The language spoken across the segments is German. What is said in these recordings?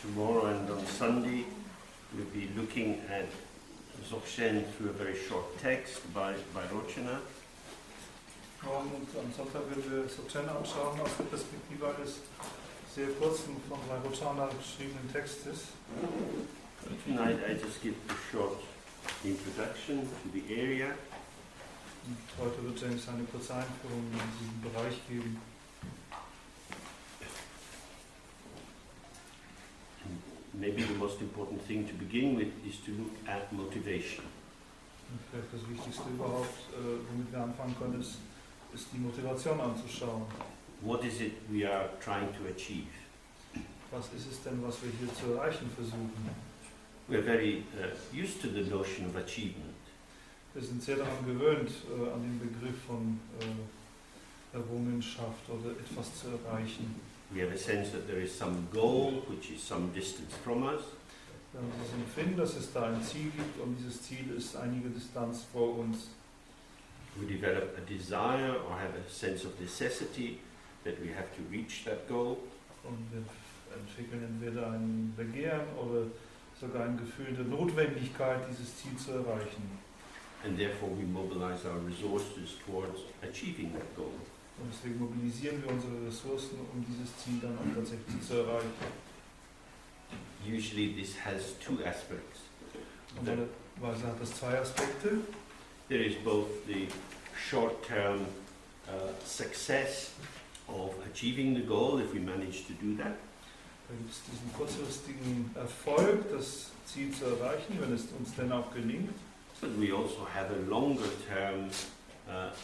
Tomorrow and on Sunday we'll be looking at Dzogchen through a very short text by Vairocana. Morgen und am Sonntag werden wir Dzogchen anschauen aus der Perspektive eines sehr kurzen, von Vairocana geschriebenen Textes. Tonight I just give a short introduction to the area. Und heute wird James eine kurze Einführung in diesen Bereich geben. Maybe the most important thing to begin with is to look at motivation. Und vielleicht das Wichtigste überhaupt, womit wir anfangen können, ist die Motivation anzuschauen. What is it we are trying to achieve? Was ist es denn, was wir hier zu erreichen versuchen? We're very used to the notion of achievement. Wir sind sehr daran gewöhnt, an den Begriff von Errungenschaft oder etwas zu erreichen. We have a sense that there is some goal which is some distance from us. Wir haben das Empfinden, dass es da ein Ziel gibt und dieses Ziel ist einige Distanz vor uns. We develop a desire or have a sense of necessity that we have to reach that goal. Und wir entwickeln entweder ein Begehren oder sogar ein Gefühl der Notwendigkeit, dieses Ziel zu erreichen. And therefore we mobilize our resources towards achieving that goal. Und deswegen mobilisieren wir unsere Ressourcen, um dieses Ziel dann auch tatsächlich zu erreichen. Usually this has two aspects. Normalerweise hat das zwei Aspekte. There is both the short-term success of achieving the goal if we manage to do that. Da gibt es diesen kurzfristigen Erfolg, das Ziel zu erreichen, wenn es uns denn auch gelingt. But we also have a longer-term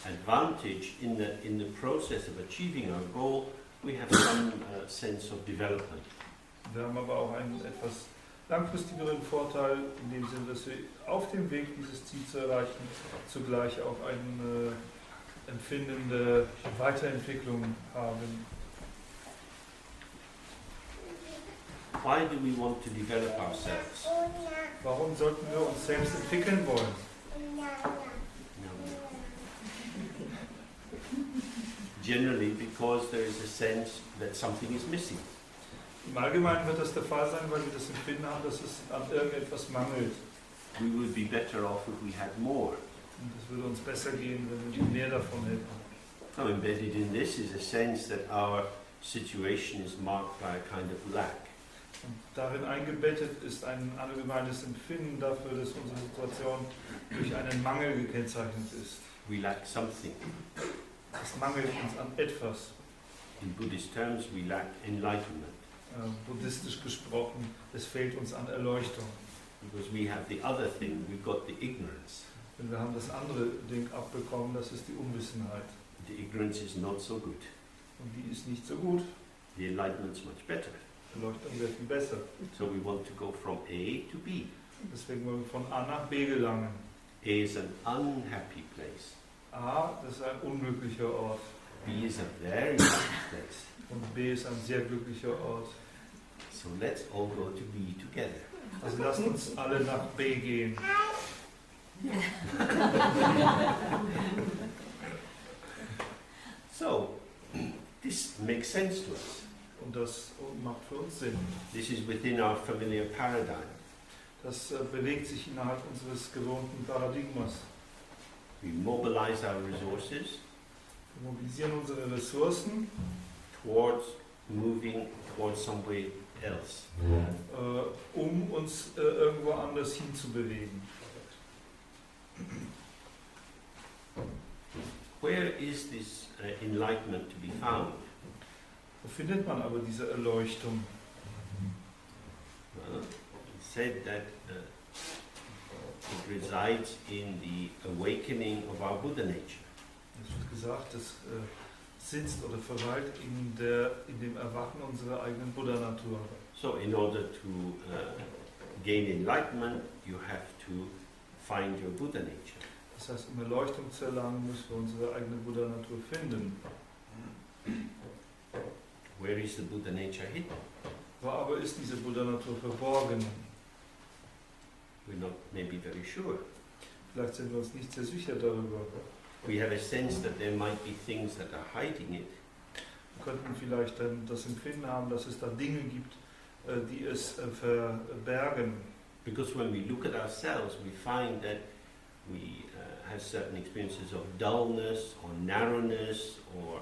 advantage in the process of achieving our goal. We have some sense of development. Wir haben aber auch einen etwas langfristigeren Vorteil, in dem Sinne, dass wir auf dem Weg, dieses Ziel zu erreichen, zugleich auch eine empfindende Weiterentwicklung haben. Why do we want to develop ourselves? Warum sollten wir uns selbst entwickeln wollen? Generally because there is a sense that something is missing. Im Allgemeinen wird das der Fall sein, weil wir das Empfinden haben, dass es an irgendetwas mangelt. We would be better off if we had more. Und es würde uns besser gehen, wenn wir mehr davon hätten. So embedded in this is a sense that our situation is marked by a kind of lack. Und darin eingebettet ist ein allgemeines Empfinden dafür, dass unsere Situation durch einen Mangel gekennzeichnet ist. We lack something. Es mangelt uns an etwas. In Buddhist terms, we lack enlightenment. Buddhistisch gesprochen, es fehlt uns an Erleuchtung. Because we have the other thing, we've got the ignorance. Denn wir haben das andere Ding abbekommen, das ist die Unwissenheit. The ignorance is not so good. Und die ist nicht so gut. The enlightenment is much better. Erleuchtung wäre viel besser. So we want to go from A to B. Deswegen wollen wir von A nach B gelangen. A is an unhappy place. A, das ist ein unglücklicher Ort. B is a very happy place. Und B ist ein sehr glücklicher Ort. So let's all go to B together. Also lasst uns alle nach B gehen. So, this makes sense to us. Und das macht für uns Sinn. This is within our familiar paradigm. Das bewegt sich innerhalb unseres gewohnten Paradigmas. We mobilize our resources Wir mobilisieren unsere Ressourcen, towards moving towards somewhere else. um uns irgendwo anders hinzubewegen. Where is this enlightenment to be found? Wo findet man aber diese Erleuchtung? Well, it said that it resides in the awakening of our Buddha nature. Es wird gesagt, es sitzt oder verweilt in dem Erwachen unserer eigenen Buddha-Natur. So in order to gain enlightenment, you have to find your Buddha nature. Das heißt, um Erleuchtung zu erlangen, müssen wir unsere eigene Buddha-Natur finden. Where is the Buddha nature hidden? Wo aber ist diese Buddha-Natur verborgen? We're not maybe very sure. Vielleicht sind wir uns nicht sehr sicher darüber. We have a sense that there might be things that are hiding it. Wir könnten vielleicht dann das Empfinden haben, dass es da Dinge gibt, die es verbergen. Because when we look at ourselves, we find that we have certain experiences of dullness or narrowness or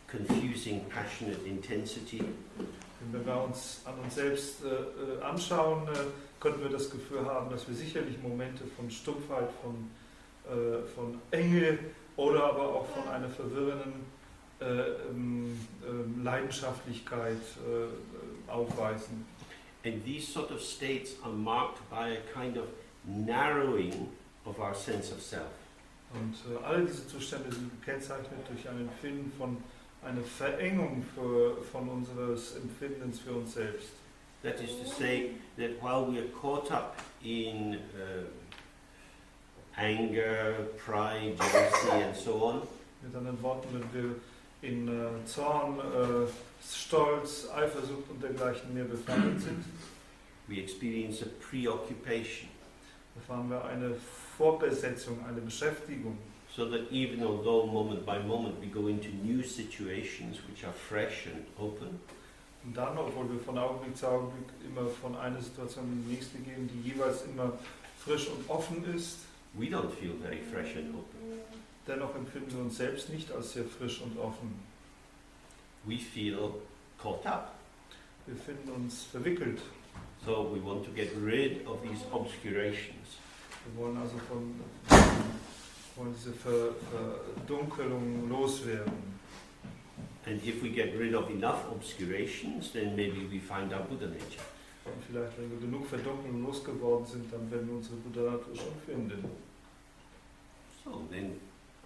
confusing, passionate intensity. Wenn wir uns an uns selbst anschauen, könnten wir das Gefühl haben, dass wir sicherlich Momente von Stumpfheit, von Enge oder aber auch von einer verwirrenden Leidenschaftlichkeit aufweisen. And these sort of states are marked by a kind of narrowing of our sense of self. Und alle diese Zustände sind gekennzeichnet durch ein Empfinden von einer Verengung von unseres Empfindens für uns selbst. That is to say that while we are caught up in anger, pride, jealousy and so on, Mit anderen Worten, wenn wir in Zorn, Stolz, Eifersucht und dergleichen mehr befangen sind, we experience a preoccupation. erfahren wir eine Vorbesetzung, eine Beschäftigung. So that even although moment by moment we go into new situations which are fresh and open, Und dann, obwohl wir von Augenblick zu Augenblick immer von einer Situation in die nächste gehen, die jeweils immer frisch und offen ist, we don't feel very fresh and open. dennoch empfinden wir uns selbst nicht als sehr frisch und offen. We feel caught up. Wir finden uns verwickelt. So we want to get rid of these obscurations. Wir wollen also wollen diese Verdunkelung loswerden. And if we get rid of enough obscurations, then maybe we find our Buddha nature. Und vielleicht, wenn wir genug Verdunkelung losgeworden sind, dann werden wir unsere Buddha-Natur schon finden. So then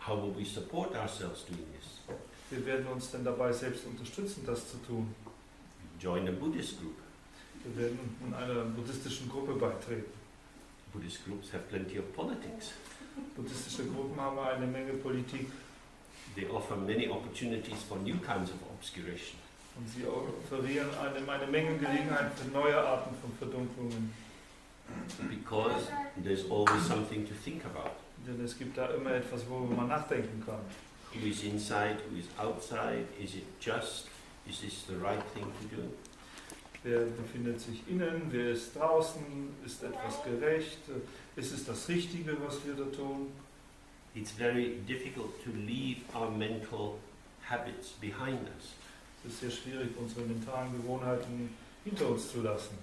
how will we support ourselves doing this? Wir werden uns denn dabei selbst unterstützen, das zu tun. Join a Buddhist group. Wir werden in einer buddhistischen Gruppe beitreten. Buddhist groups have plenty of politics. Buddhistische Gruppen haben eine Menge Politik They offer many opportunities for new kinds of obscuration. und sie offerieren eine Menge Gelegenheit für neue Arten von Verdunklungen. Because there's always something to think about. Denn es gibt da immer etwas, worüber man nachdenken kann. Who is inside, who is outside? Is it just? Is this the right thing to do? Wer befindet sich innen, wer ist draußen, ist etwas gerecht, ist es das Richtige, was wir da tun? It's very difficult to leave our mental habits behind us. Es ist sehr schwierig, unsere mentalen Gewohnheiten hinter uns zu lassen.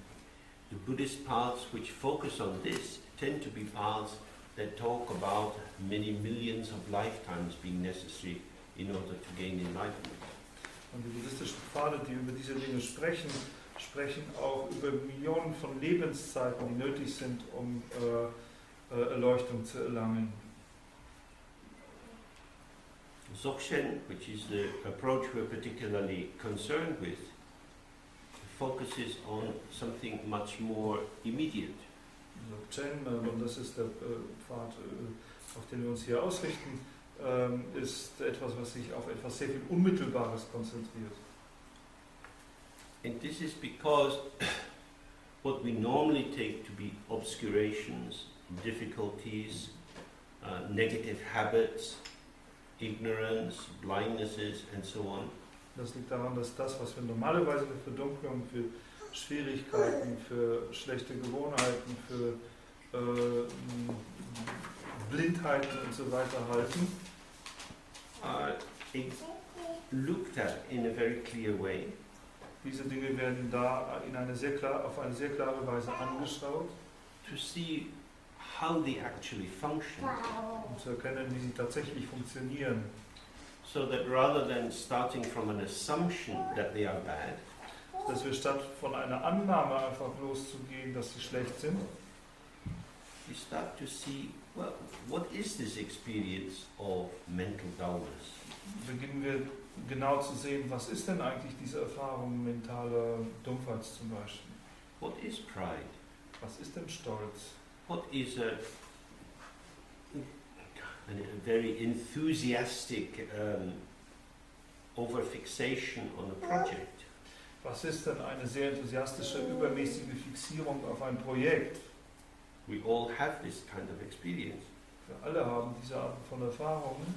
The Buddhist paths which focus on this tend to be paths that talk about many millions of lifetimes being necessary in order to gain enlightenment. Und die buddhistischen Pfade, die über diese Dinge sprechen, sprechen auch über Millionen von Lebenszeiten, die nötig sind, um Erleuchtung zu erlangen. Dzogchen, which is the approach we're particularly concerned with, focuses on something much more immediate. Dzogchen, und das ist der Pfad, auf den wir uns hier ausrichten, ist etwas, was sich auf etwas sehr viel Unmittelbares konzentriert. And this is because what we normally take to be obscurations, difficulties, negative habits, ignorance, blindnesses and so on, Das liegt daran, dass das, was wir normalerweise für Verdunklung, für Schwierigkeiten, für schlechte Gewohnheiten, für Blindheiten und so weiter halten, are looked at in a very clear way. diese Dinge werden da auf eine sehr klare Weise angeschaut, To see how they actually function, um zu erkennen, wie sie tatsächlich funktionieren. so that rather than starting from an assumption that they are bad, Dass wir statt von einer Annahme einfach loszugehen, dass sie schlecht sind, we start to see, well, what is this experience of mental dullness? beginnen wir genau zu sehen, was ist denn eigentlich diese Erfahrung mentaler Dumpfheit zum Beispiel? What is pride? Was ist denn Stolz? What is a very enthusiastic overfixation on a project? Was ist denn eine sehr enthusiastische, übermäßige Fixierung auf ein Projekt? We all have this kind of experience. Wir alle haben diese Art von Erfahrungen.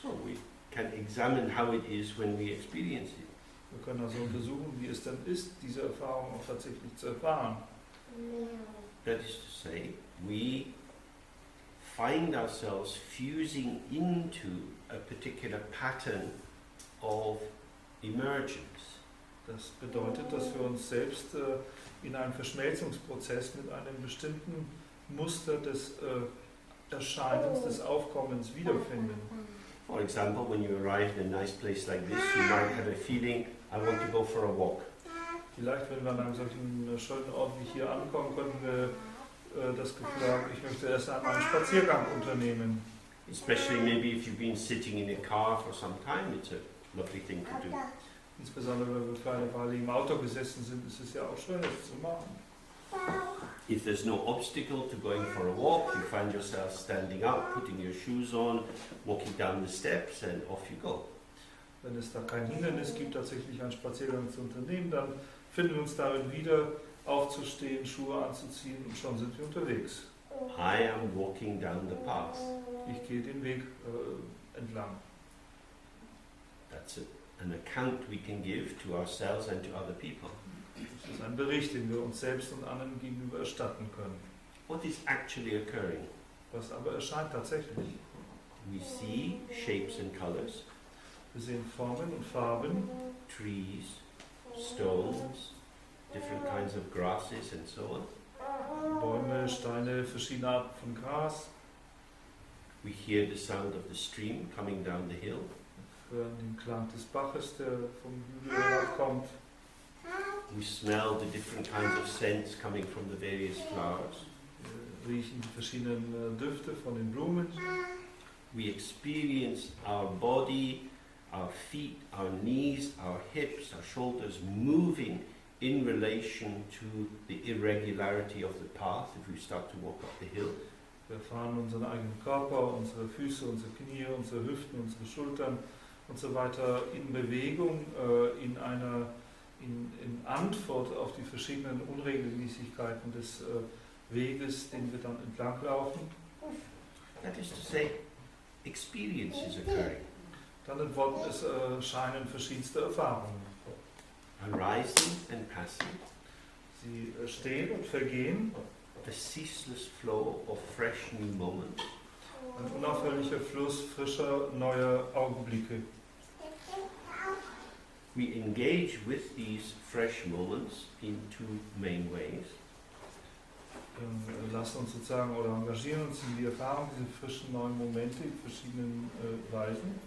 So we can examine how it is when we experience it. Wir können also untersuchen, wie es denn ist, diese Erfahrung auch tatsächlich zu erfahren. That is to say, we find ourselves fusing into a particular pattern of emergence. Das bedeutet, dass wir uns selbst in einem Verschmelzungsprozess mit einem bestimmten Muster des Erscheinens, des Aufkommens wiederfinden. For example, when you arrive in a nice place like this, you might have a feeling, I want to go for a walk. Vielleicht, wenn wir an einem solchen schönen Ort wie hier ankommen, können wir das Gefühl haben, ich möchte erst einmal einen Spaziergang unternehmen. Especially maybe if you've been sitting in a car for some time, it's a lovely thing to do. Insbesondere wenn wir für eine Weile im Auto gesessen sind, ist es ja auch schön, das zu machen. If there's no obstacle to going for a walk, you find yourself standing up, putting your shoes on, walking down the steps, and off you go. Wenn es da kein Hindernis gibt, tatsächlich einen Spaziergang zu unternehmen, dann finden wir uns darin wieder, aufzustehen, Schuhe anzuziehen und schon sind wir unterwegs. I am walking down the path. Ich gehe den Weg entlang. That's an account we can give to ourselves and to other people. Das ist ein Bericht, den wir uns selbst und anderen gegenüber erstatten können. What is actually occurring? Was aber erscheint tatsächlich. We see shapes and colors, Wir sehen Formen und Farben, trees, stones, different kinds of grasses and so on. Bäume, Steine, verschiedene Arten von Gras. We hear the sound of the stream coming down the hill. Wir hören den Klang des Baches, der vom Hügel herabkommt. We smell the different kinds of scents coming from the various flowers. Wir riechen die verschiedenen Düfte von den Blumen. We experience our body, our feet, our knees, our hips, our shoulders moving in relation to the irregularity of the path if we start to walk up the hill. Wir erfahren unseren eigenen Körper, unsere Füße, unsere Knie, unsere Hüften, unsere Schultern und so weiter in Bewegung, in Antwort auf die verschiedenen Unregelmäßigkeiten des Weges, den wir dann entlanglaufen. That is to say, experience is occurring. Dann in Worten es scheinen verschiedenste Erfahrungen. Arising and passing, Sie stehen und vergehen, a ceaseless flow of fresh new moments. ein unaufhörlicher Fluss frischer, neuer Augenblicke. We engage with these fresh moments in two main ways. Wir lassen uns sozusagen oder engagieren uns in die Erfahrung dieser frischen neuen Momente in verschiedenen Weisen.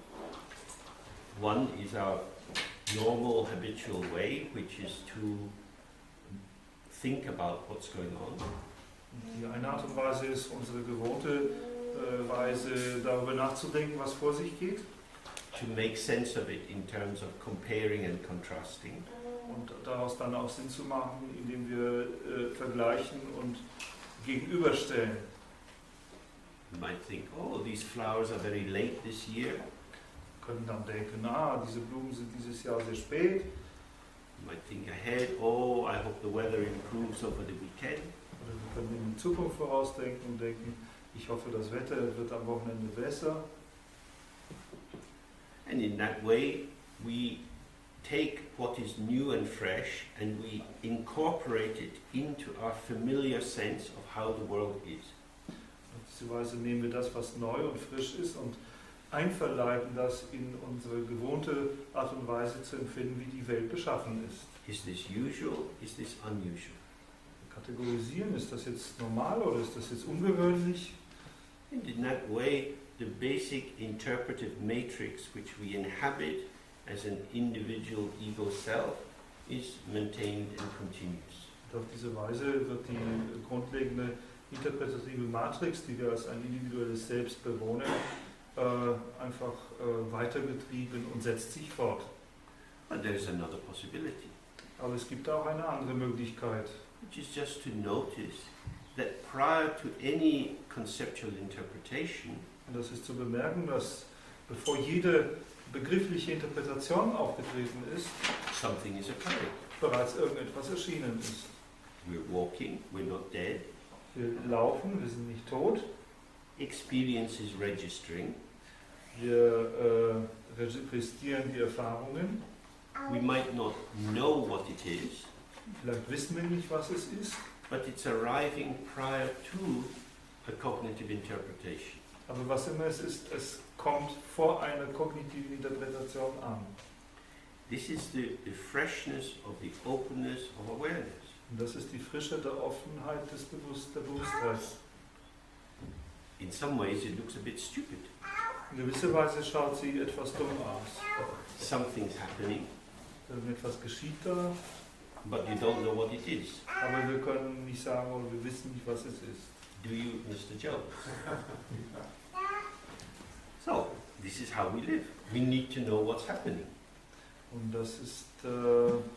One is our normal habitual way, which is to think about what's going on. Die eine Art und Weise ist unsere gewohnte Weise, darüber nachzudenken, was vor sich geht. To make sense of it in terms of comparing and contrasting. Und daraus dann auch Sinn zu machen, indem wir vergleichen und gegenüberstellen. You might think, oh, these flowers are very late this year. Wir können dann denken, diese Blumen sind dieses Jahr sehr spät. You might think ahead, oh, I hope the weather improves over the weekend. Oder wir können in die Zukunft vorausdenken und denken, ich hoffe, das Wetter wird am Wochenende besser. And in that way, we take what is new and fresh and we incorporate it into our familiar sense of how the world is. Auf diese Weise nehmen wir das, was neu und frisch ist, und einverleiben das in unsere gewohnte Art und Weise zu empfinden, wie die Welt beschaffen ist. Is this usual? Is this unusual? Kategorisieren, ist das jetzt normal oder ist das jetzt ungewöhnlich? And in that way, the basic interpretive matrix which we inhabit as an individual ego self is maintained and continues. Und auf diese Weise wird die grundlegende interpretative Matrix, die wir als ein individuelles Selbst bewohnen, einfach weitergetrieben und setzt sich fort. But there is another possibility, Aber es gibt auch eine andere Möglichkeit, which is just to notice that prior to any conceptual interpretation, und das ist zu bemerken, dass bevor jede begriffliche Interpretation aufgetreten ist, something is occurring. bereits irgendetwas erschienen ist. We're walking, we're not dead. Wir laufen, wir sind nicht tot, Experience is registering. wir registrieren die Erfahrungen, We might not know what it is, Vielleicht wissen wir nicht, was es ist, but it's arriving prior to a cognitive interpretation. aber was immer es ist, es kommt vor einer kognitiven Interpretation an. This is the freshness of the openness of awareness. Und das ist die Frische der Offenheit der Bewusstheit. In some ways it looks a bit stupid. In gewisser Weise schaut sie etwas dumm aus. Something's happening, Etwas geschieht da, but you don't know what it is. aber wir können nicht sagen oder wir wissen nicht, was es ist. Do you, Mr. Jones? So, this is how we live. We need to know what's happening. Und das ist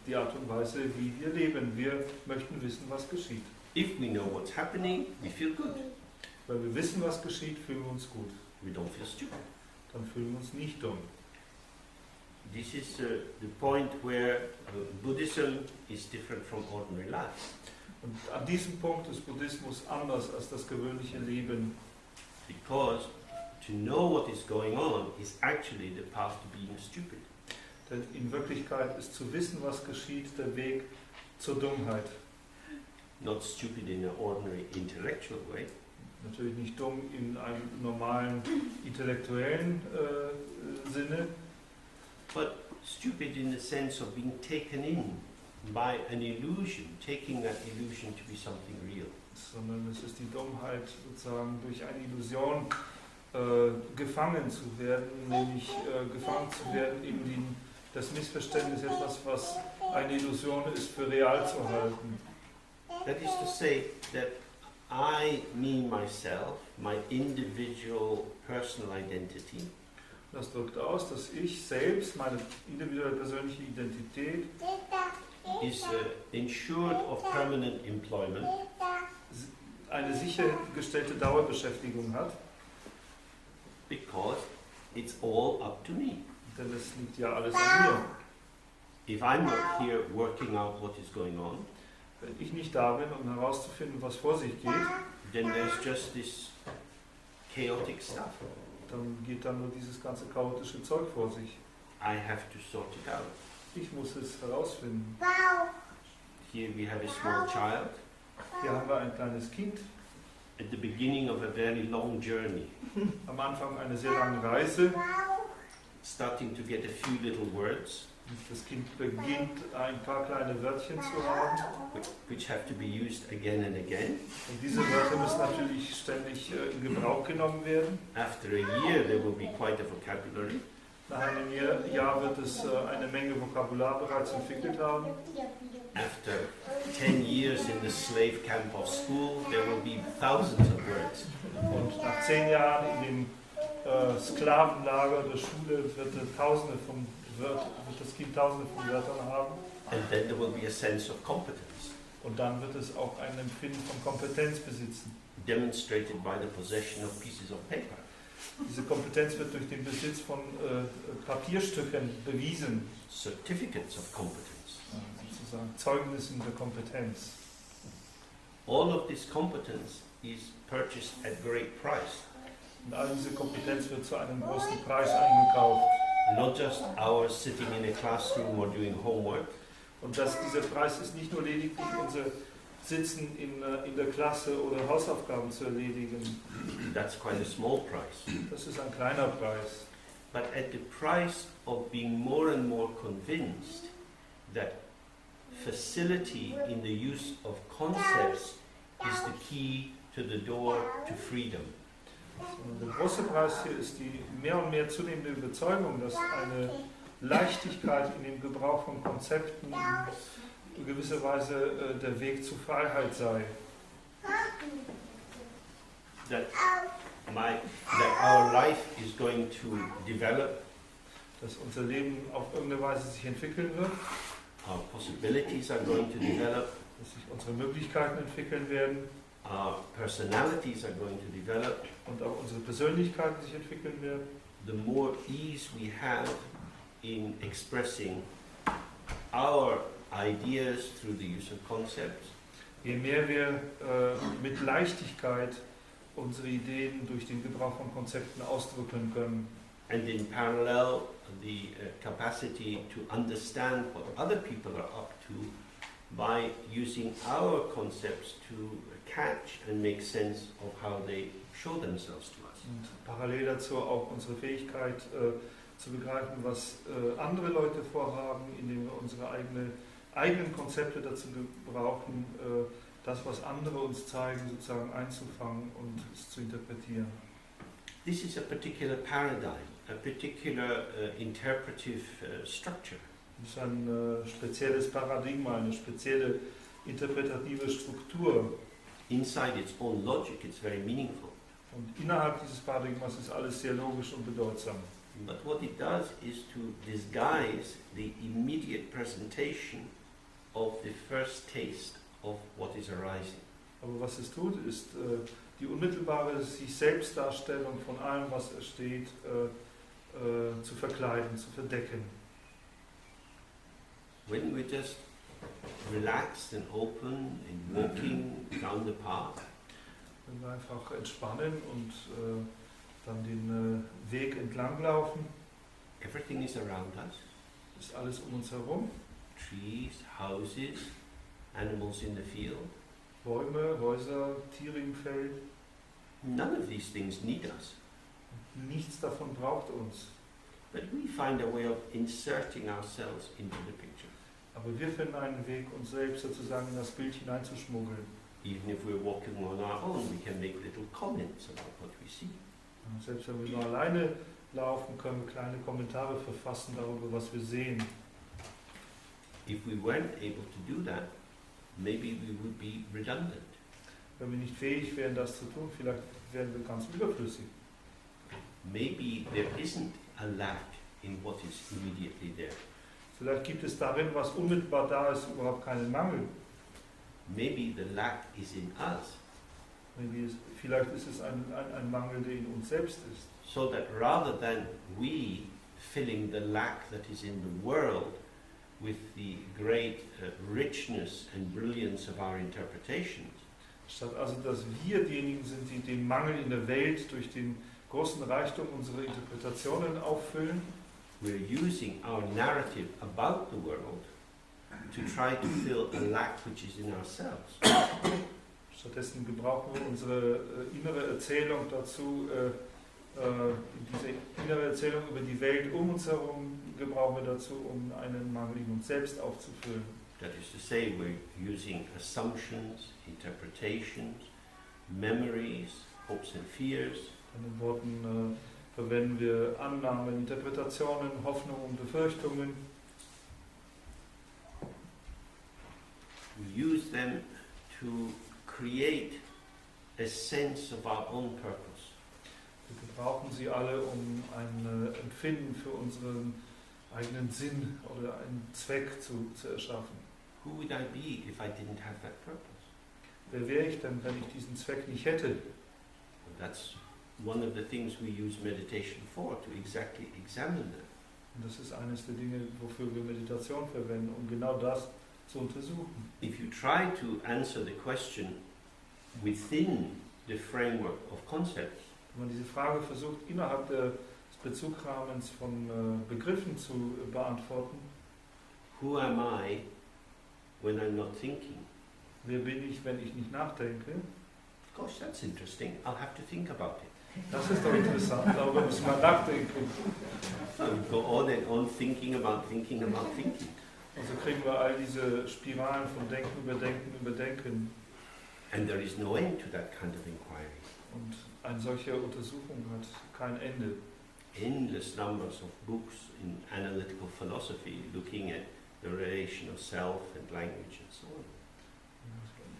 die Art und Weise, wie wir leben. Wir möchten wissen, was geschieht. If we know what's happening, we feel good. Weil wir wissen, was geschieht, fühlen wir uns gut. We don't feel stupid. Dann fühlen wir uns nicht dumm. This is the point where Buddhism is different from ordinary life. Und an diesem Punkt ist Buddhismus anders als das gewöhnliche Leben. Because to know what is going on is actually the path to being stupid. Denn in Wirklichkeit ist zu wissen, was geschieht, der Weg zur Dummheit. Not stupid in an ordinary intellectual way, Natürlich nicht dumm in einem normalen intellektuellen Sinne, but stupid in the sense of being taken in by an illusion, taking that illusion to be something real. sondern es ist die Dummheit, sozusagen durch eine Illusion gefangen zu werden, nämlich gefangen zu werden in das Missverständnis, etwas, was eine Illusion ist, für real zu halten. That is to say that I, me, myself, my individual personal identity, Das drückt aus, dass ich selbst, meine individuelle persönliche Identität, is insured of permanent employment, eine sichergestellte Dauerbeschäftigung hat, because it's all up to me. denn es liegt ja alles an mir. If I'm not here working out what is going on, Wenn ich nicht da bin, um herauszufinden, was vor sich geht, then there's just this chaotic stuff. dann geht dann nur dieses ganze chaotische Zeug vor sich. I have to sort it out. Ich muss es herausfinden. Here we have a small child Hier haben wir ein kleines Kind, at the beginning of a very long journey, am Anfang einer sehr langen Reise. starting to get a few little words, Das Kind beginnt, ein paar kleine Wörtchen zu haben. which have to be used again and again. Und diese Wörter müssen natürlich ständig in Gebrauch genommen werden. After a year, there will be quite a vocabulary. Nach einem Jahr wird es eine Menge Vokabular bereits entwickelt haben. After 10 years in the slave camp of school, there will be thousands of words. Und nach 10 Jahren in dem Sklavenlager der Schule wird das Kind Tausende von Wörtern haben. And then there will be a sense of competence, Und dann wird es auch ein Empfinden von Kompetenz besitzen. demonstrated by the possession of pieces of paper. Diese Kompetenz wird durch den Besitz von Papierstücken bewiesen. Certificates of competence. Sozusagen Zeugnissen der Kompetenz. All of this competence is purchased at great price. Und all diese Kompetenz wird zu einem großen Preis eingekauft. Not just ours sitting in a classroom or doing homework, Und dieser Preis ist nicht nur lediglich unser Sitzen in der Klasse oder Hausaufgaben zu erledigen. that's quite a small price. Das ist ein kleiner Preis. But at the price of being more and more convinced that facility in the use of concepts is the key to the door to freedom. Und der große Preis hier ist die mehr und mehr zunehmende Überzeugung, dass eine Leichtigkeit in dem Gebrauch von Konzepten in gewisser Weise der Weg zur Freiheit sei. That our life is going to develop, Dass unser Leben auf irgendeine Weise sich entwickeln wird, our possibilities are going to develop, dass sich unsere Möglichkeiten entwickeln werden our personalities are going to develop. und auch unsere Persönlichkeiten sich entwickeln werden. The more ease we have in expressing our ideas through the use of concepts, Je mehr wir mit Leichtigkeit unsere Ideen durch den Gebrauch von Konzepten ausdrücken können. and in parallel the capacity to understand what other people are up to by using our concepts to catch and make sense of how they show themselves to us. Und parallel dazu auch unsere Fähigkeit zu begreifen, was andere Leute vorhaben, indem wir unsere eigenen Konzepte dazu gebrauchen, das, was andere uns zeigen, sozusagen einzufangen und es zu interpretieren. This is a particular paradigm, a particular interpretive structure. Das ist ein spezielles Paradigma, eine spezielle interpretative Struktur. Inside its own logic, it's very meaningful. Und innerhalb dieses Paradigmas ist alles sehr logisch und bedeutsam. But what it does is to disguise the immediate presentation of the first taste of what is arising. Aber was es tut, ist die unmittelbare sich selbst Darstellung von allem, was entsteht, zu verkleiden, zu verdecken. When we're just relaxed and open and walking down the path, Wenn wir einfach entspannen und dann den Weg entlang laufen, everything is around us. ist alles um uns herum. Trees, houses, animals in the field. Bäume, Häuser, Tiere im Feld. None of these things need us. Nichts davon braucht uns. But we find a way of inserting ourselves into the picture. Aber wir finden einen Weg, uns selbst sozusagen in das Bild hineinzuschmuggeln. Even if we're walking on our own, we can make little comments about what we see. Und selbst wenn wir nur alleine laufen, können wir kleine Kommentare verfassen darüber, was wir sehen. If we weren't able to do that, maybe we would be redundant. Wenn wir nicht fähig wären, das zu tun, vielleicht wären wir ganz überflüssig. Maybe there isn't a lack in what is immediately there. Vielleicht gibt es darin, was unmittelbar da ist, überhaupt keinen Mangel. Maybe the lack is in us, Vielleicht ist es ein Mangel, der in uns selbst ist. so that rather than we filling the lack that is in the world with the great richness and brilliance of our interpretations, Statt also, dass wir diejenigen sind, die den Mangel in der Welt durch den großen Reichtum unserer Interpretationen auffüllen, we're using our narrative about the world to try to fill a lack which is in ourselves. stattdessen gebrauchen wir unsere innere Erzählung dazu, diese innere Erzählung über die Welt um uns herum gebrauchen wir dazu, um einen Mangel in uns selbst aufzufüllen. That is to say, we're using assumptions, interpretations, memories, hopes and fears, In den Worten verwenden wir Annahmen, Interpretationen, Hoffnungen und Befürchtungen. we use them to create a sense of our own purpose. Wir gebrauchen sie alle, um ein Empfinden für unseren eigenen Sinn oder einen Zweck zu erschaffen. Who would I be if I didn't have that purpose? Wer wäre ich denn, wenn ich diesen Zweck nicht hätte? And that's one of the things we use meditation for, to exactly examine that. Und das ist eines der Dinge, wofür wir Meditation verwenden, um genau das zu untersuchen. If you try to answer the question within the framework of concepts, Wenn man diese Frage versucht, innerhalb des Bezugrahmens von Begriffen zu beantworten, who am I when I'm not thinking? wer bin ich, wenn ich nicht nachdenke? Gosh, that's interesting. I'll have to think about it. Das ist doch interessant, darüber müssen wir nachdenken. So we go on and on thinking about thinking about thinking. Und so kriegen wir all diese Spiralen von Denken über Denken über Denken. And there is no end to that kind of inquiry. Und eine solche Untersuchung hat kein Ende. Endless numbers of books in analytical philosophy looking at the relation of self and language and so on.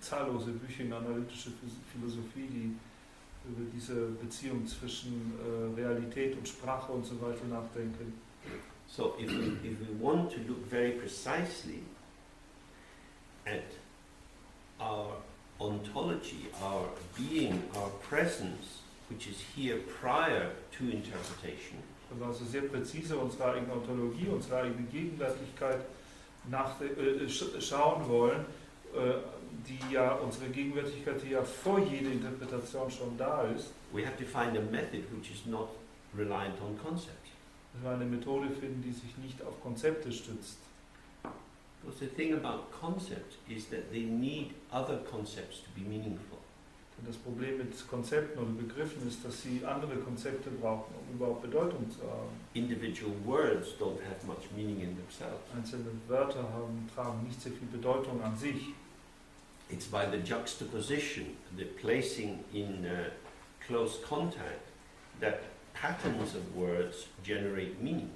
Zahllose Bücher in analytischer Philosophie, die über diese Beziehung zwischen Realität und Sprache und so weiter nachdenken. So if we want to look very precisely at our ontology, our being, our presence, which is here prior to interpretation, Wenn wir also sehr präzise unsere eigene Ontologie, unsere eigene Gegenwärtigkeit schauen wollen, unsere Gegenwärtigkeit, die ja vor jeder Interpretation schon da ist, we have to find a method which is not reliant on concepts. Dass wir eine Methode finden, die sich nicht auf Konzepte stützt. Because the thing about concepts is that they need other concepts to be meaningful. Denn das Problem mit Konzepten oder Begriffen ist, dass sie andere Konzepte brauchen, um überhaupt Bedeutung zu haben. Individual words don't have much meaning in themselves. Einzelne Wörter tragen nicht sehr viel Bedeutung an sich. It's by the juxtaposition, the placing in close contact, that patterns of words generate meaning.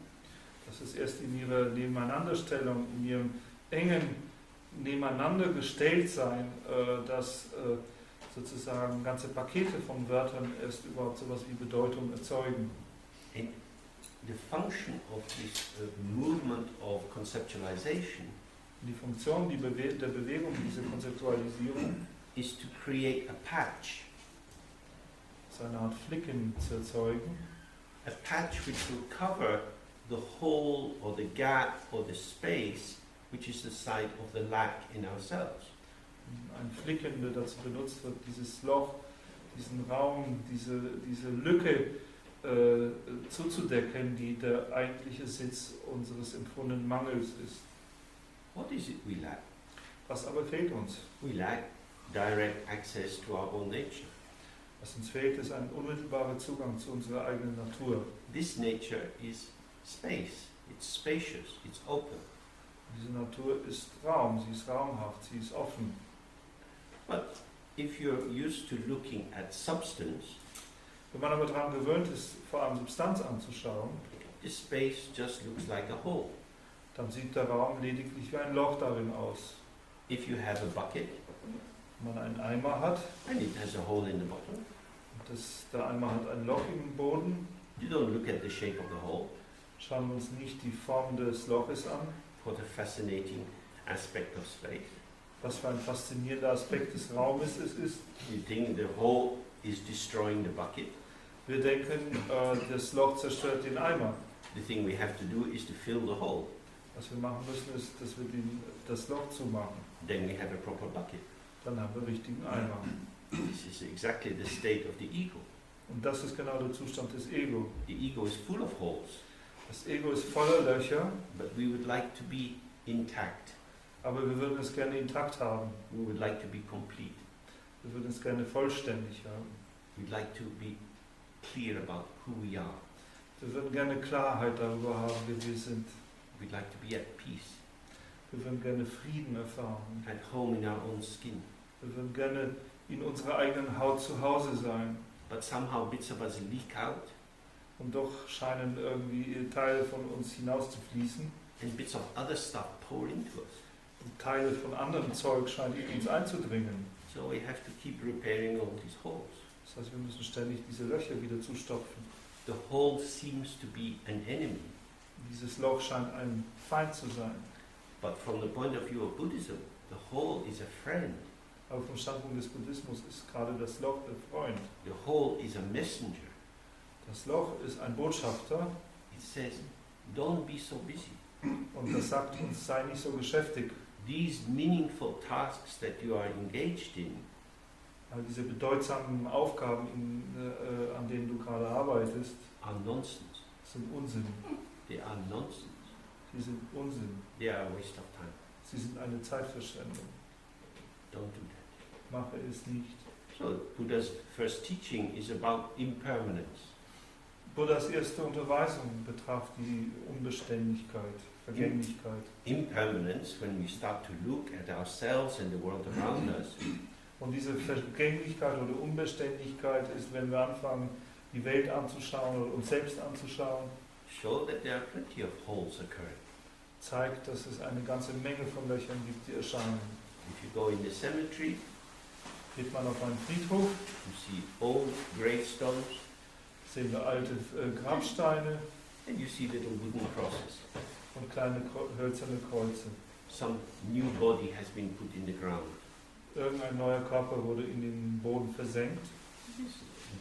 Das ist erst in ihrer Nebeneinanderstellung, in ihrem engen Nebeneinandergestelltsein, dass sozusagen ganze Pakete von Wörtern erst überhaupt sowas wie Bedeutung erzeugen. And the function of this movement of conceptualization Die Funktion der Bewegung, diese Konzeptualisierung, is to create a patch. ist eine Art Flicken zu erzeugen. A patch which will cover the hole or the gap or the space which is the site of the lack in ourselves. Ein Flicken, der dazu benutzt wird, dieses Loch, diesen Raum, diese Lücke zuzudecken, die der eigentliche Sitz unseres empfundenen Mangels ist. What is it we lack? Was aber fehlt uns? We lack direct access to our own nature. Was uns fehlt, ist ein unmittelbarer Zugang zu unserer eigenen Natur. This nature is space. It's spacious. It's open. Diese Natur ist Raum, sie ist raumhaft, sie ist offen. But if you're used to looking at substance, Wenn man aber daran gewöhnt ist, vor allem Substanz anzuschauen, the space just looks like a hole. dann sieht der Raum lediglich wie ein Loch darin aus. If you have a bucket Wenn man einen Eimer hat, and it has a hole in the bottom, und der Eimer hat ein Loch im Boden, you don't look at the shape of the hole. schauen wir uns nicht die Form des Loches an. What a fascinating aspect of space. Was für ein faszinierender Aspekt des Raumes es ist. You think the hole is destroying the bucket. Wir denken, das Loch zerstört den Eimer. The thing we have to do is to fill the hole. Was wir machen müssen, ist, dass wir das Loch zumachen. Then we have a proper bucket. Dann haben wir richtigen Eimer. This is exactly the state of the ego. Und das ist genau der Zustand des Ego. The ego is full of holes, Das Ego ist voller Löcher, but we would like to be intact. aber wir würden es gerne intakt haben. We would like to be complete. Wir würden es gerne vollständig haben. We'd like to be clear about who we are. Wir würden gerne Klarheit darüber haben, wer wir sind. We'd like to be at peace, Wir würden gerne Frieden erfahren. at home in our own skin. Wir würden gerne in unserer eigenen Haut zu Hause sein. But somehow bits of us leak out, Und doch scheinen irgendwie Teile von uns hinauszufließen. and bits of other stuff pour into us. Und Teile von anderem Zeug scheinen in uns einzudringen. So we have to keep repairing all these holes. Das heißt, wir müssen ständig diese Löcher wieder zustopfen. The hole seems to be an enemy, Dieses Loch scheint ein Feind zu sein. but from the point of view of Buddhism, the hole is a friend. Aber vom Standpunkt des Buddhismus ist gerade das Loch der Freund. The hole is a messenger. Das Loch ist ein Botschafter It says, don't be so busy. und das sagt uns, sei nicht so geschäftig. These meaningful tasks that you are engaged in All diese bedeutsamen Aufgaben, an denen du gerade arbeitest, are nonsense. sind Unsinn. They are nonsense. Sie sind Unsinn. They are a waste of time. Sie sind eine Zeitverschwendung. Don't do that. Mache es nicht. So Buddha's first teaching is about impermanence. Buddhas erste Unterweisung betraf die Unbeständigkeit, Vergänglichkeit. Impermanence, when we start to look at ourselves and the world around us, Und diese Vergänglichkeit oder Unbeständigkeit ist, wenn wir anfangen, die Welt anzuschauen oder uns selbst anzuschauen, show that there are plenty of holes occurring. zeigt, dass es eine ganze Menge von Löchern gibt, die erscheinen. If you go in the cemetery, Geht man auf einen Friedhof, you see old gravestones, sehen wir alte Grabsteine and you see little wooden crosses. und kleine hölzerne Kreuze. Some new body has been put in the ground. Irgendein neuer Körper wurde in den Boden versenkt.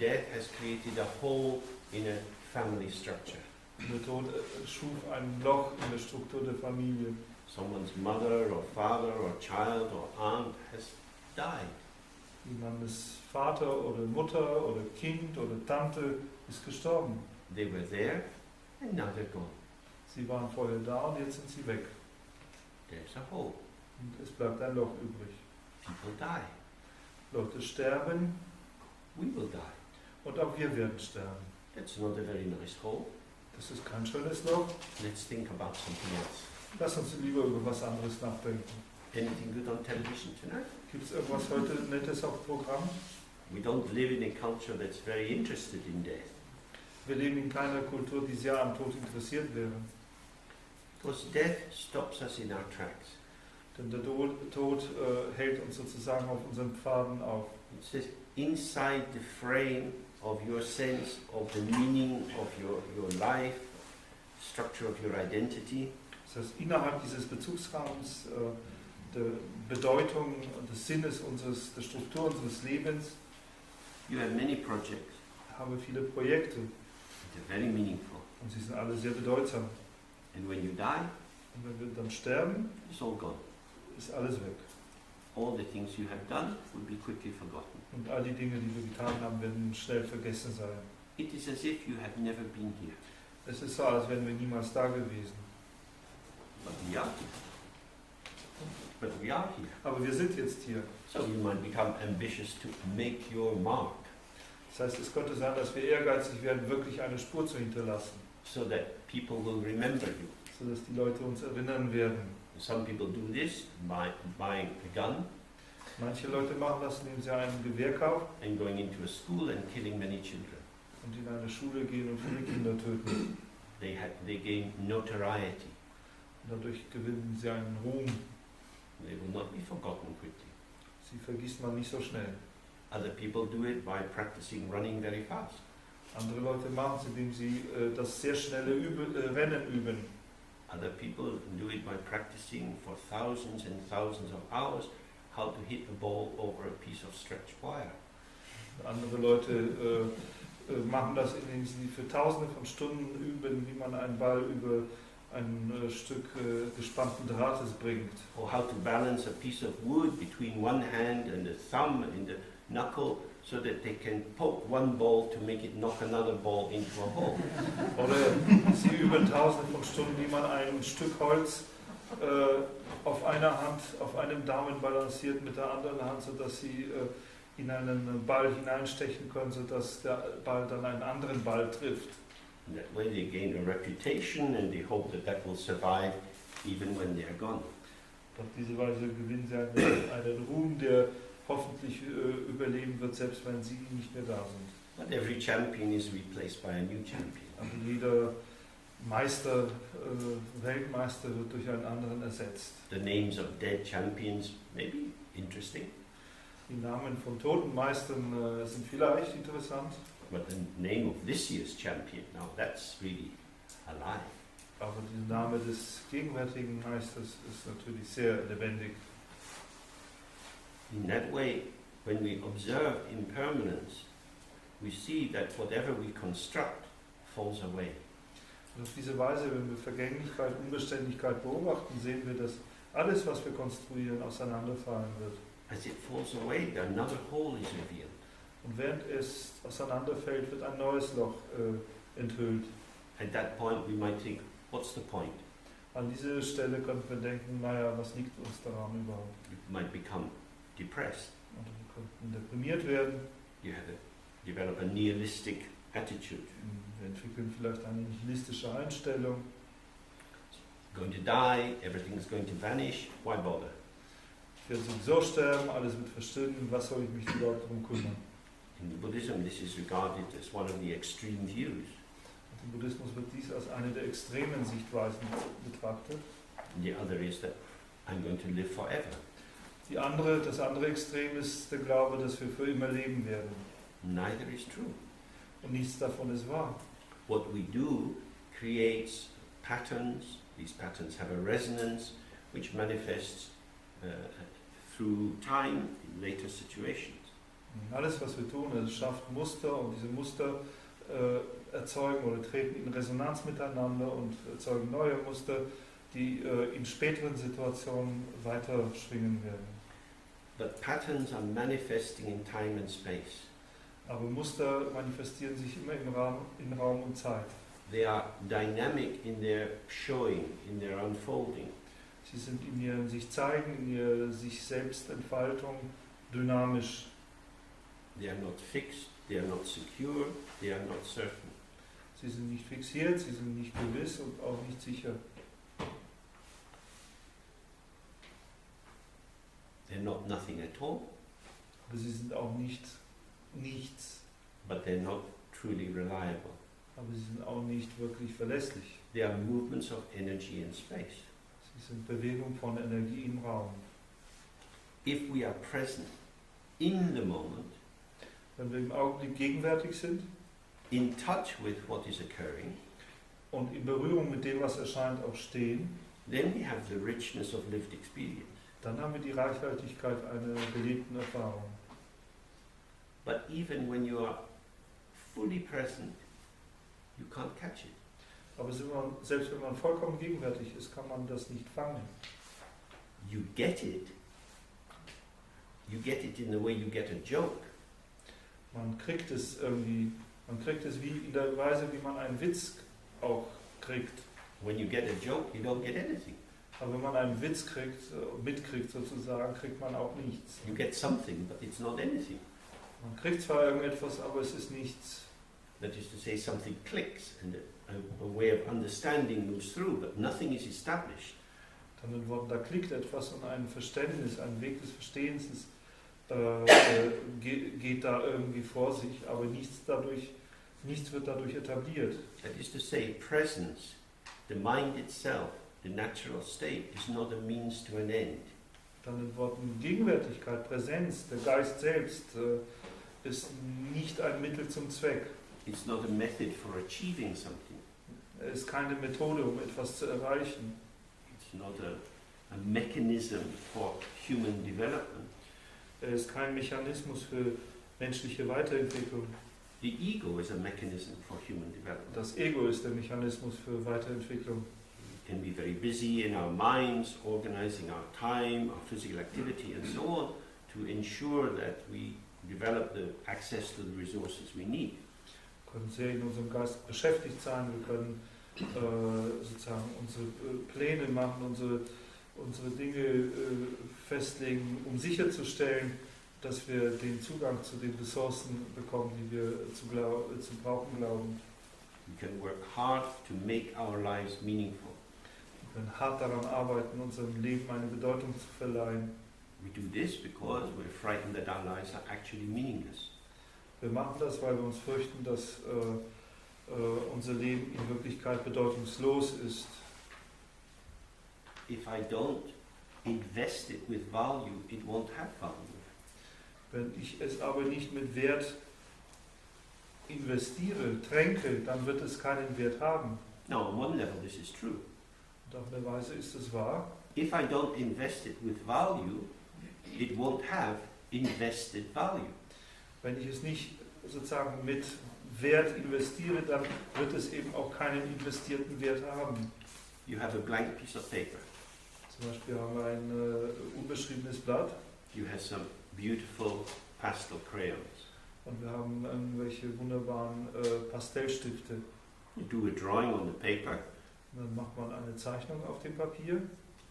Death has created a hole in a family structure. Der Tod schuf ein Loch in der Struktur der Familie. Someone's mother or father or child or aunt has died. Jemandes Vater oder Mutter oder Kind oder Tante ist gestorben. They were there, and now they're gone. Sie waren vorher da und jetzt sind sie weg. There's a hole. Und es bleibt ein Loch übrig. People die. Leute sterben We will die. und auch wir werden sterben. That's not a very nice hole. Das ist kein schönes Loch. Let's think about something else. Lass uns lieber über was anderes nachdenken. Anything good on television tonight? Gibt es irgendwas heute Nettes auf dem Programm? We don't live in a culture that's very interested in death. Wir leben in keiner Kultur, die sehr am Tod interessiert wäre. Because death stops us in our tracks. Denn der Tod hält uns sozusagen auf unseren Pfaden auf. It says, inside the frame of your sense of the meaning of your life, structure of your identity, Das heißt, innerhalb dieses Bezugsrahmens der Bedeutung und des Sinnes der Struktur unseres Lebens you have many projects. haben wir viele Projekte They're very meaningful. und sie sind alle sehr bedeutsam. And when you die, Und wenn wir dann sterben, it's all gone. ist alles weg. All the things you have done will be quickly forgotten. Und all die Dinge, die wir getan haben, werden schnell vergessen sein. It is as if you have never been here. Es ist so, als wären wir niemals da gewesen. But we are. But we are here. Aber wir sind jetzt hier. So you might become ambitious to make your mark, Das heißt, es könnte sein, dass wir ehrgeizig werden, wirklich eine Spur zu hinterlassen, so that people will remember you. sodass die Leute uns erinnern werden. Some people do this by buying a gun Manche Leute machen das, indem sie ein Gewehr kaufen and going into a school and killing many children. und in eine Schule gehen und viele Kinder töten. They gain notoriety. Und dadurch gewinnen sie einen Ruhm. They will not be forgotten quickly. Sie vergisst man nicht so schnell. Other people do it by practicing running very fast. Andere Leute machen es, indem sie das sehr schnelle Rennen üben. Other people do it by practicing for thousands and thousands of hours how to hit a ball over a piece of stretched wire. Andere Leute machen das, indem sie für Tausende von Stunden üben, wie man einen Ball über ein Stück gespannten Drahtes bringt. Or how to balance a piece of wood between one hand and the thumb and the knuckle so that they can poke one ball to make it knock another ball into a hole. Oder sie üben Tausende von Stunden, wie man ein Stück Holz auf einer Hand, auf einem Daumen balanciert mit der anderen Hand, sodass sie in einen Ball hineinstechen können, sodass der Ball dann einen anderen Ball trifft. And that way they gain a reputation and they hope that that will survive even when they are gone. Auf diese Weise gewinnen sie einen Ruhm, der hoffentlich überleben wird, selbst wenn sie nicht mehr da sind. But every champion is replaced by a new champion. Aber jeder Meister, Weltmeister wird durch einen anderen ersetzt. The names of dead champions may be interesting, Die Namen von toten Meistern sind vielleicht interessant, but the name of this year's champion, now that's really alive. aber der Name des gegenwärtigen Meisters ist natürlich sehr lebendig. In that way, when we observe impermanence, we see that whatever we construct falls away. Und auf diese Weise, wenn wir Vergänglichkeit, Unbeständigkeit beobachten, sehen wir, dass alles, was wir konstruieren, auseinanderfallen wird. As it falls away, another hole is revealed. Und während es auseinanderfällt, wird ein neues Loch enthüllt. At that point, we might think, what's the point? An dieser Stelle könnten wir denken, naja, was liegt uns daran überhaupt? You might become depressed. Und wir könnten deprimiert werden. You develop a nihilistic attitude. Wir entwickeln vielleicht eine nihilistische Einstellung. Going to die, everything's going to vanish, why bother? Ich werde sowieso sterben, alles wird verschwinden, was soll ich mich überhaupt darum kümmern? In Buddhism, this is regarded as one of the extreme views. Und im Buddhismus wird dies als eine der extremen Sichtweisen betrachtet. And the other is that I'm going to live forever. Das andere Extrem ist der Glaube, dass wir für immer leben werden. Neither is true. Und nichts davon ist wahr. What we do creates patterns. These patterns have a resonance which manifests through time in later situations. Und alles, was wir tun, es schafft Muster und diese Muster erzeugen oder treten in Resonanz miteinander und erzeugen neue Muster, die in späteren Situationen weiter schwingen werden. But patterns are manifesting in time and space. Aber Muster manifestieren sich immer in Raum und Zeit. They are dynamic in their showing, in their unfolding. Sie sind in ihr sich zeigen, in ihr sich selbst Entfaltung dynamisch. They are not fixed, they are not secure, they are not certain. Sie sind nicht fixiert, sie sind nicht gewiss und auch nicht sicher. They're not nothing at all, Aber sie sind auch nicht nichts. but they're not truly reliable. Aber sie sind auch nicht wirklich verlässlich. They are movements of energy in space. Sie sind Bewegung von Energie im Raum. If we are present in the moment, Wenn wir im Augenblick gegenwärtig sind in touch with what is occurring, und in Berührung mit dem, was erscheint, auch stehen, then we have the richness of lived experience. dann haben wir die Reichhaltigkeit einer belebten Erfahrung. But even when you are fully present, you can't catch it. Aber selbst wenn man vollkommen gegenwärtig ist, kann man das nicht fangen. You get it. You get it in the way you get a joke. Man kriegt es irgendwie, man kriegt es wie in der Weise, wie man einen Witz auch kriegt. When you get a joke, you don't get anything. Aber wenn man einen Witz kriegt, mitkriegt sozusagen, kriegt man auch nichts. You get something, but it's not anything. Man kriegt zwar irgendetwas, aber es ist nichts. That is to say, something clicks and a way of understanding moves through, but nothing is established. Dann in Worten, da klickt etwas und ein Verständnis, ein Weg des Verstehens geht da irgendwie vor sich, aber nichts wird dadurch etabliert. That is to say, presence, the mind itself, the natural state, is not a means to an end. Dann in Worten Gegenwärtigkeit, Präsenz, der Geist selbst ist nicht ein Mittel zum Zweck. It's not a method for achieving something. Er ist keine Methode, um etwas zu erreichen. It's not a mechanism for human development. Er ist kein Mechanismus für menschliche Weiterentwicklung. The ego is a mechanism for human development. Das Ego ist der Mechanismus für Weiterentwicklung. We can be very busy in our minds, organizing our time, our physical activity and so on, to ensure that we develop the access to the resources we need. Wir können sehr in unserem Geist beschäftigt sein, wir können sozusagen unsere Pläne machen, unsere Dinge festlegen, um sicherzustellen, dass wir den Zugang zu den Ressourcen bekommen, die wir zu brauchen glauben. We can work hard to make our lives meaningful. Wir können hart daran arbeiten, unserem Leben eine Bedeutung zu verleihen. We do this because we're frightened that our lives are actually meaningless. Wir machen das, weil wir uns fürchten, dass unser Leben in Wirklichkeit bedeutungslos ist. If I don't invest it with value, it won't have value. Wenn ich es aber nicht mit Wert investiere, tränke, dann wird es keinen Wert haben. Now, on one level, this is true. Und auf eine Weise ist es wahr. If I don't invest it with value, it won't have invested value. Wenn ich es nicht sozusagen mit Wert investiere, dann wird es eben auch keinen investierten Wert haben. You have a blank piece of paper. Zum Beispiel haben wir ein unbeschriebenes Blatt You have some beautiful pastel crayons. und wir haben irgendwelche wunderbaren Pastellstifte. You do a drawing on the paper. Und dann macht man eine Zeichnung auf dem Papier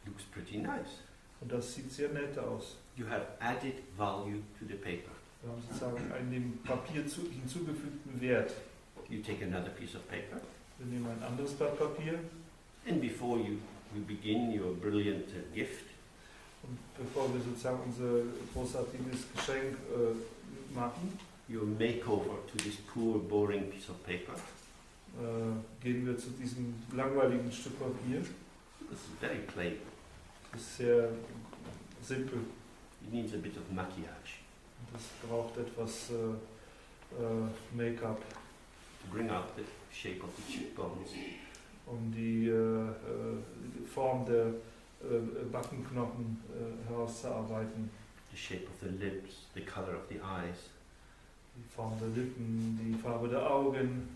Looks pretty nice. und das sieht sehr nett aus. You have added value to the paper. Wir haben sozusagen einen dem Papier hinzugefügten Wert. You take another piece of paper, Wir nehmen ein anderes Blatt Papier and before you begin your brilliant gift, und bevor wir sozusagen unser großartiges Geschenk machen, your makeover to this poor, boring piece of paper. Gehen wir zu diesem langweiligen Stück Papier. This is very plain. Das ist sehr simpel. It needs a bit of maquillage Und das braucht etwas Make-up, to bring out the shape of the cheekbones. um die Form der Backenknochen herauszuarbeiten. The shape of the lips, the color of the eyes. Die Form der Lippen, die Farbe der Augen.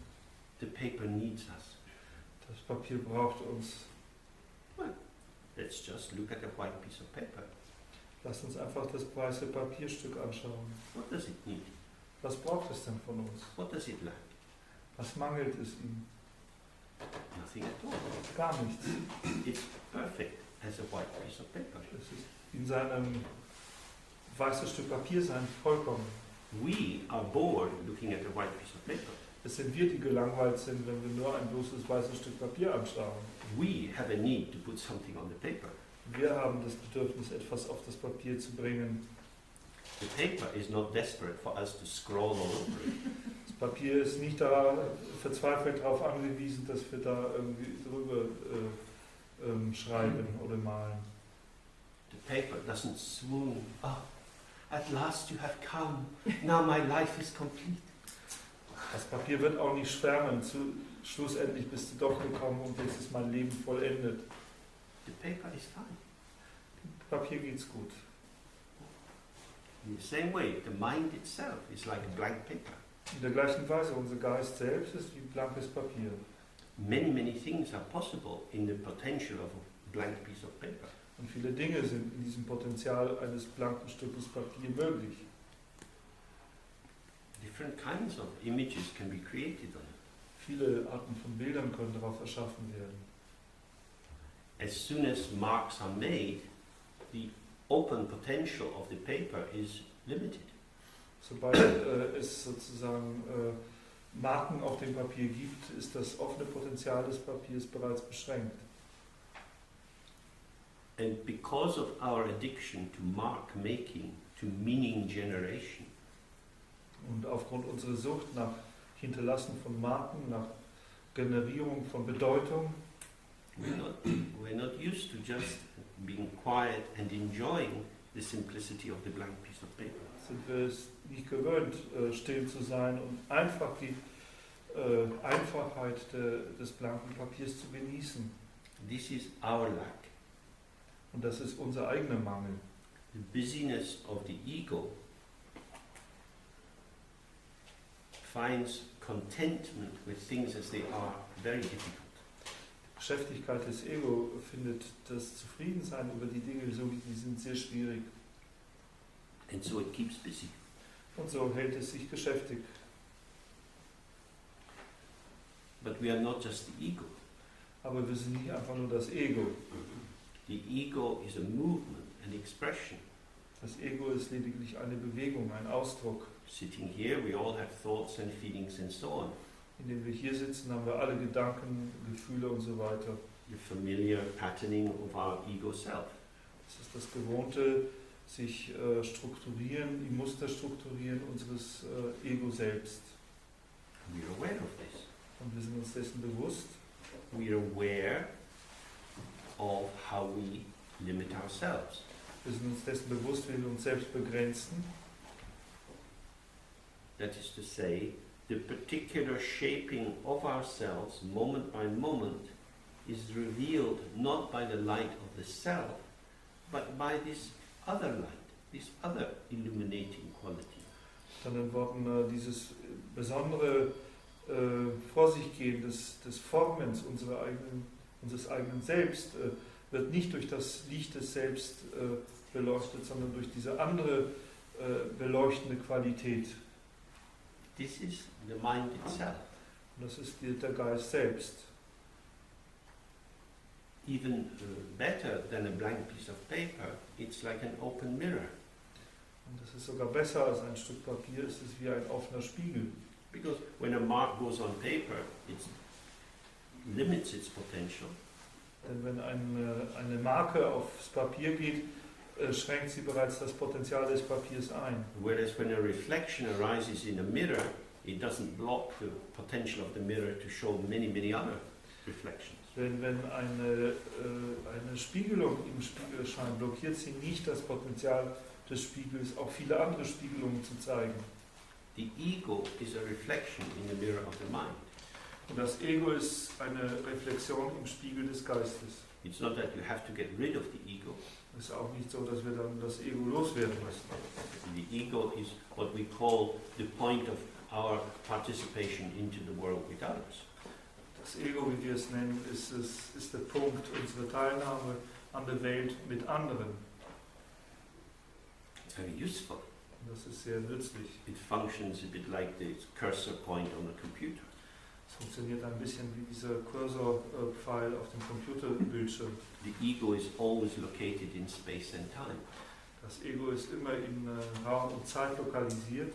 The paper needs us. Das Papier braucht uns. Let's just look at a white piece of paper. Lasst uns einfach das weiße Papierstück anschauen. What does it need? Was braucht es denn von uns? What does it lack? Was mangelt es ihm? Nothing at all. Gar nichts. It's perfect as a white piece of paper. Es ist in seinem weißes Stück Papier sein vollkommen. We are bored looking at a white piece of paper. Es sind wir, die gelangweilt sind, wenn wir nur ein bloßes weißes Stück Papier anschauen. We have a need to put something on the paper. Wir haben das Bedürfnis, etwas auf das Papier zu bringen. The paper is not desperate for us to scroll all over it. Das Papier ist nicht da verzweifelt darauf angewiesen, dass wir da irgendwie drüber schreiben oder malen. The paper doesn't swoon. Oh, at last you have come. Now my life is complete. Das Papier wird auch nicht schwärmen. Schlussendlich bist du doch gekommen und jetzt ist mein Leben vollendet. The paper is fine. Dem Papier geht's gut. In the same way, the mind itself is like a blank paper. In der gleichen Weise, unser Geist selbst ist wie blankes Papier. Many, many things are possible in the potential of a blank piece of paper. Und viele Dinge sind in diesem Potenzial eines blanken Stückes Papier möglich. Different kinds of images can be created on it. Viele Arten von Bildern können darauf erschaffen werden. As soon as marks are made, the open potential of the paper is limited. Sobald es sozusagen Marken auf dem Papier gibt, ist das offene Potenzial des Papiers bereits beschränkt. And because of our addiction to mark making, to meaning generation, Und aufgrund unserer Sucht nach Hinterlassen von Marken, nach Generierung von Bedeutung, we're not used to just being quiet and enjoying the simplicity of the blank piece of paper. sind wir es nicht gewöhnt, still zu sein und einfach die Einfachheit des blanken Papiers zu genießen. This is our lack. Und das ist unser eigener Mangel. The busyness of the ego finds contentment with things as they are very difficult. Die Geschäftigkeit des Ego findet das Zufriedensein über die Dinge, so wie sie sind, sehr schwierig. And so it keeps busy. Und so hält es sich geschäftig. But we are not just the ego. Aber wir sind nicht einfach nur das Ego. The ego is a movement, an expression. Das Ego ist lediglich eine Bewegung, ein Ausdruck. Sitting here, we all have thoughts and feelings and so on. Indem wir hier sitzen, haben wir alle Gedanken, Gefühle und so weiter. The familiar patterning of our ego self. Das ist das gewohnte, sich strukturieren, die Muster strukturieren unseres Ego selbst. We are aware of this. Und wir sind uns dessen bewusst. We are aware of how we limit ourselves. Wir sind uns dessen bewusst, wie wir uns selbst begrenzen. That is to say, the particular shaping of ourselves, moment by moment, is revealed not by the light of the self, but by this other light, this other illuminating quality. Mit anderen Worten, dieses besondere vor sich gehen des Formens unseres eigenen Selbst wird nicht durch das Licht des Selbst beleuchtet, sondern durch diese andere beleuchtende Qualität. This is the mind itself. Und das ist der Geist selbst. Even better than a blank piece of paper, it's like an open mirror. Und das ist sogar besser als ein Stück Papier, es ist wie ein offener Spiegel. Because when a mark goes on paper, it limits its potential. Denn wenn eine Marke aufs Papier geht, schränkt sie bereits das Potenzial des Papiers ein. Whereas when a reflection arises in a mirror, it doesn't block the potential of the mirror to show many, many other reflections. Wenn eine Spiegelung im Spiegel erscheint, blockiert sie nicht das Potenzial des Spiegels, auch viele andere Spiegelungen zu zeigen. The ego is a reflection in the mirror of the mind. Und das Ego ist eine Reflexion im Spiegel des Geistes. It's not that you have to get rid of the ego. Es ist auch nicht so, dass wir dann das Ego loswerden müssen. The ego is what we call the point of our participation into the world with others. Das Ego, wie wir es nennen, ist der Punkt unserer Teilnahme an der Welt mit anderen. It's very useful. Und das ist sehr nützlich. It functions a bit like the cursor point on a computer. Funktioniert ein bisschen wie dieser Cursor-Pfeil auf dem Computerbildschirm. The ego is always located in space and time. Das Ego ist immer in Raum und Zeit lokalisiert.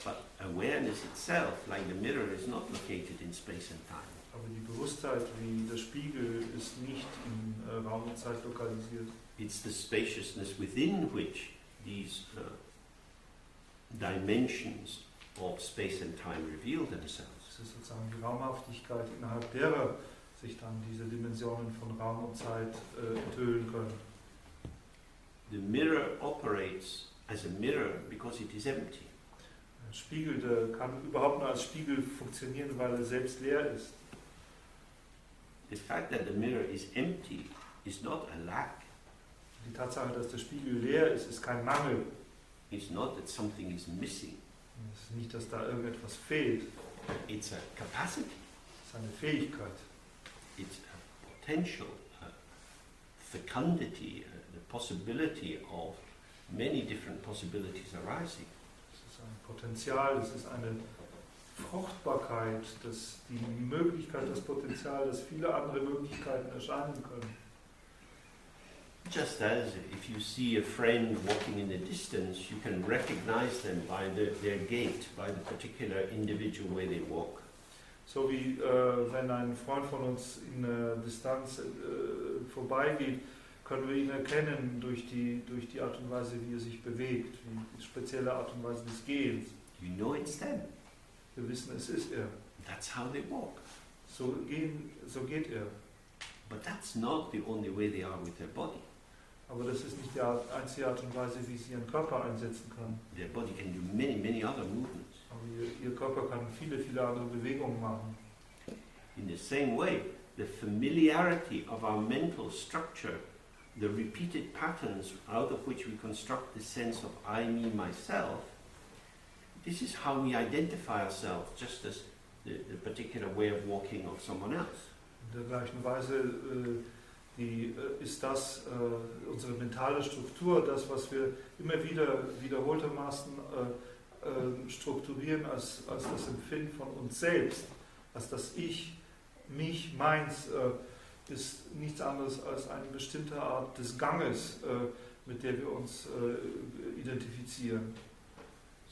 But awareness itself, like the mirror, is not located in space and time. Aber die Bewusstheit wie der Spiegel ist nicht in Raum und Zeit lokalisiert. It's the spaciousness within which these dimensions of space and time reveal themselves. Es ist sozusagen die Raumhaftigkeit, innerhalb derer sich dann diese Dimensionen von Raum und Zeit enthüllen können. The mirror operates as a mirror because it is empty. Ein Spiegel, der kann überhaupt nur als Spiegel funktionieren, weil er selbst leer ist. The fact that the mirror is empty is not a lack. Die Tatsache, dass der Spiegel leer ist, ist kein Mangel. It's not that something is missing. Es ist nicht, dass da irgendetwas fehlt. It's a capacity. Es ist eine Fähigkeit. It's a potential, a fecundity, the possibility of many different possibilities arising. Es ist ein Potenzial, es ist eine Fruchtbarkeit, die Möglichkeit, das Potenzial, dass viele andere Möglichkeiten erscheinen können. Just as if you see a friend walking in the distance, you can recognize them by their gait, by the particular individual way they walk. So wie wenn ein Freund von uns in der Distanz vorbeigeht, können wir ihn erkennen durch die Art und Weise, wie er sich bewegt, die spezielle Art und Weise des Gehens. You know it's them. Wir wissen, es ist er. That's how they walk. So geht er. But that's not the only way they are with their body. Aber das ist nicht die einzige Art und Weise, wie sie ihren Körper einsetzen kann. Their body can do many, many other movements. Aber ihr Körper kann viele, viele andere Bewegungen machen. In the same way, the familiarity of our mental structure, the repeated patterns out of which we construct the sense of I, me, myself, this is how we identify ourselves, just as the particular way of walking of someone else. In der gleichen Weise ist das unsere mentale Struktur, das, was wir immer wieder wiederholtermaßen strukturieren als das Empfinden von uns selbst, als das Ich, mich, meins, ist nichts anderes als eine bestimmte Art des Ganges, mit der wir uns identifizieren.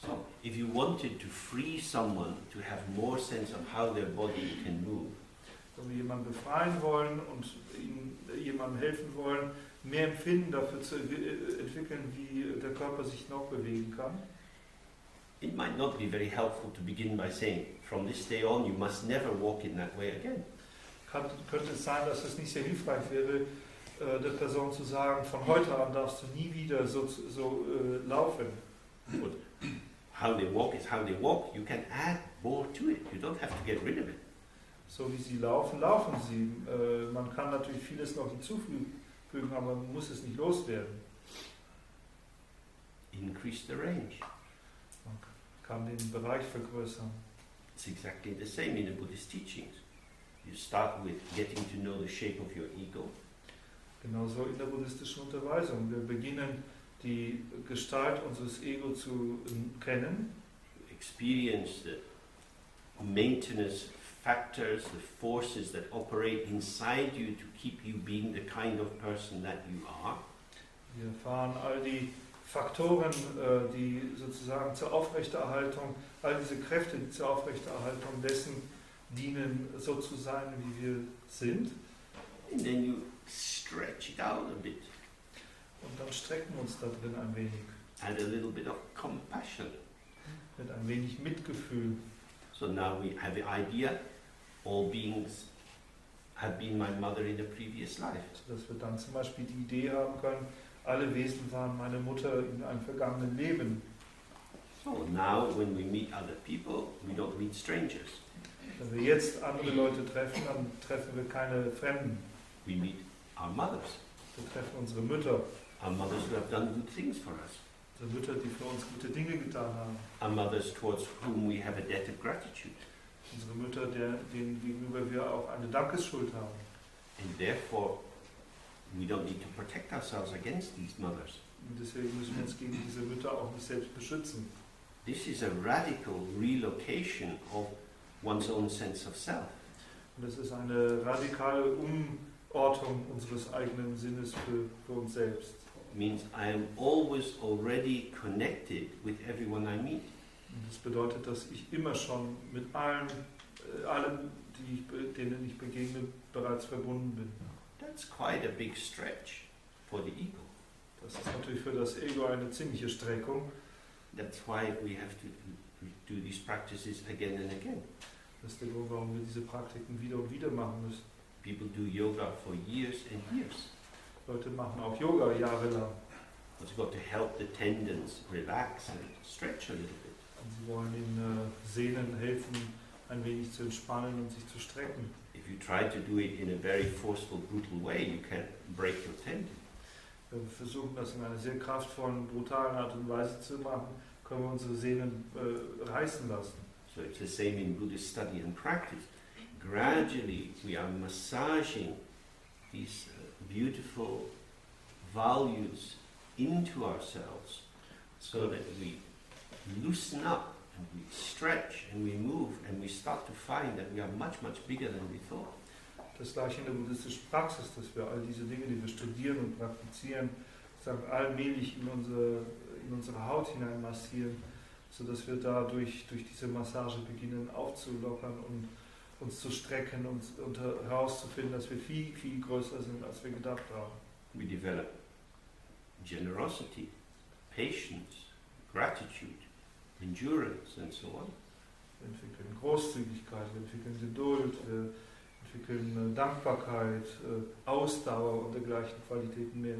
So, if you wanted to free someone to have more sense of how their body can move, wenn wir jemanden befreien wollen und jemandem helfen wollen, mehr Empfinden dafür zu entwickeln, wie der Körper sich noch bewegen kann. It might not be very helpful to begin by saying, from this day on you must never walk in that way again. Könnte es sein, dass es nicht sehr hilfreich wäre, der Person zu sagen, von heute an darfst du nie wieder so laufen. But how they walk is how they walk. You can add more to it. You don't have to get rid of it. So wie sie laufen, laufen sie. Man kann natürlich vieles noch hinzufügen, aber man muss es nicht loswerden. Increase the range. Man kann den Bereich vergrößern. It's exactly the same in the Buddhist teachings. You start with getting to know the shape of your ego. Genauso in der buddhistischen Unterweisung. Wir beginnen, die Gestalt unseres Ego zu kennen. Experience the maintenance factors, the forces that operate inside you to keep you being the kind of person that you are. Wir erfahren all die Faktoren, die sozusagen zur Aufrechterhaltung, all diese Kräfte, die zur Aufrechterhaltung dessen dienen, so zu sein, wie wir sind. And then you stretch it out a bit. Und dann strecken wir uns da drin ein wenig. Add a little bit of compassion. Mit ein wenig Mitgefühl. So now we have the idea, all beings have been my mother in a previous life. Dass wir dann zum Beispiel die Idee haben können, alle Wesen waren meine Mutter in einem vergangenen Leben. So now when we meet other people, we don't meet strangers. Wenn wir jetzt andere Leute treffen, dann treffen wir keine Fremden. We meet our mothers. Wir treffen unsere Mütter. Our mothers who have done good things for us. Unsere Mütter, die für uns gute Dinge getan haben. Our mothers towards whom we have a debt of gratitude. Unsere Mütter, denen gegenüber wir auch eine Dankesschuld haben. And therefore, we don't need to protect ourselves against these mothers. Und deswegen müssen wir uns gegen diese Mütter auch nicht selbst beschützen. This is a radical relocation of one's own sense of self. Und das ist eine radikale Umortung unseres eigenen Sinnes für uns selbst. It means I am always already connected with everyone I meet. Und das bedeutet, dass ich immer schon mit allen, denen ich begegne, bereits verbunden bin. That's quite a big stretch for the ego. Das ist natürlich für das Ego eine ziemliche Streckung. That's why we have to do these practices again and again. Das ist der Grund, warum wir diese Praktiken wieder und wieder machen müssen. People do yoga for years and years. Leute machen auch Yoga jahrelang. But you've got to help the tendons relax and stretch a little bit. Und sie wollen den Sehnen helfen, ein wenig zu entspannen und sich zu strecken. If you try to do it in a very forceful, brutal way, you can break your tendon. Wenn wir versuchen, das in einer sehr kraftvollen, brutalen Art und Weise zu machen, können wir unsere Sehnen reißen lassen. So it's the same in Buddhist study and practice. Gradually, we are massaging these beautiful values into ourselves so that we loosen up and we stretch and we move and we start to find that we are much, much bigger than we thought. Das gleiche in der buddhistischen Praxis, dass wir all diese Dinge, die wir studieren und praktizieren, sagen, allmählich in unsere Haut hinein massieren, sodass wir dadurch durch diese Massage beginnen aufzulockern und uns zu strecken und herauszufinden, dass wir viel, viel größer sind, als wir gedacht haben. We develop generosity, patience, gratitude, endurance and so on. Wir entwickeln Großzügigkeit, wir entwickeln Geduld, wir entwickeln Dankbarkeit, Ausdauer und dergleichen Qualitäten mehr.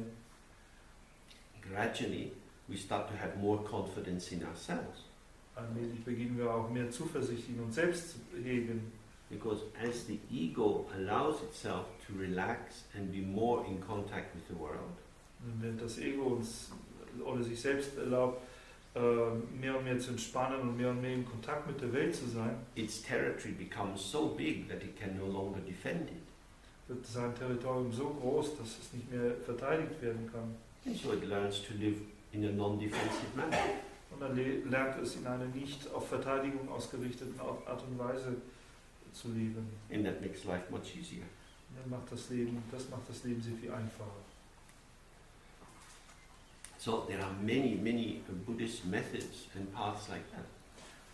Gradually, we start to have more confidence in ourselves. Allmählich beginnen wir auch mehr Zuversicht in uns selbst zu hegen. Because as the ego allows itself to relax and be more in contact with the world, Und wenn das Ego uns oder sich selbst erlaubt, mehr und mehr zu entspannen und mehr in Kontakt mit der Welt zu sein, its territory becomes so big that it can no longer defend it. wird sein Territorium so groß, dass es nicht mehr verteidigt werden kann. And so it learns to live in a non-defensive manner. Und dann lernt es in einer nicht auf Verteidigung ausgerichteten Art und Weise zu leben. And that makes life much easier. Und dann macht das Leben sehr viel einfacher. So there are many, many Buddhist methods and paths like that.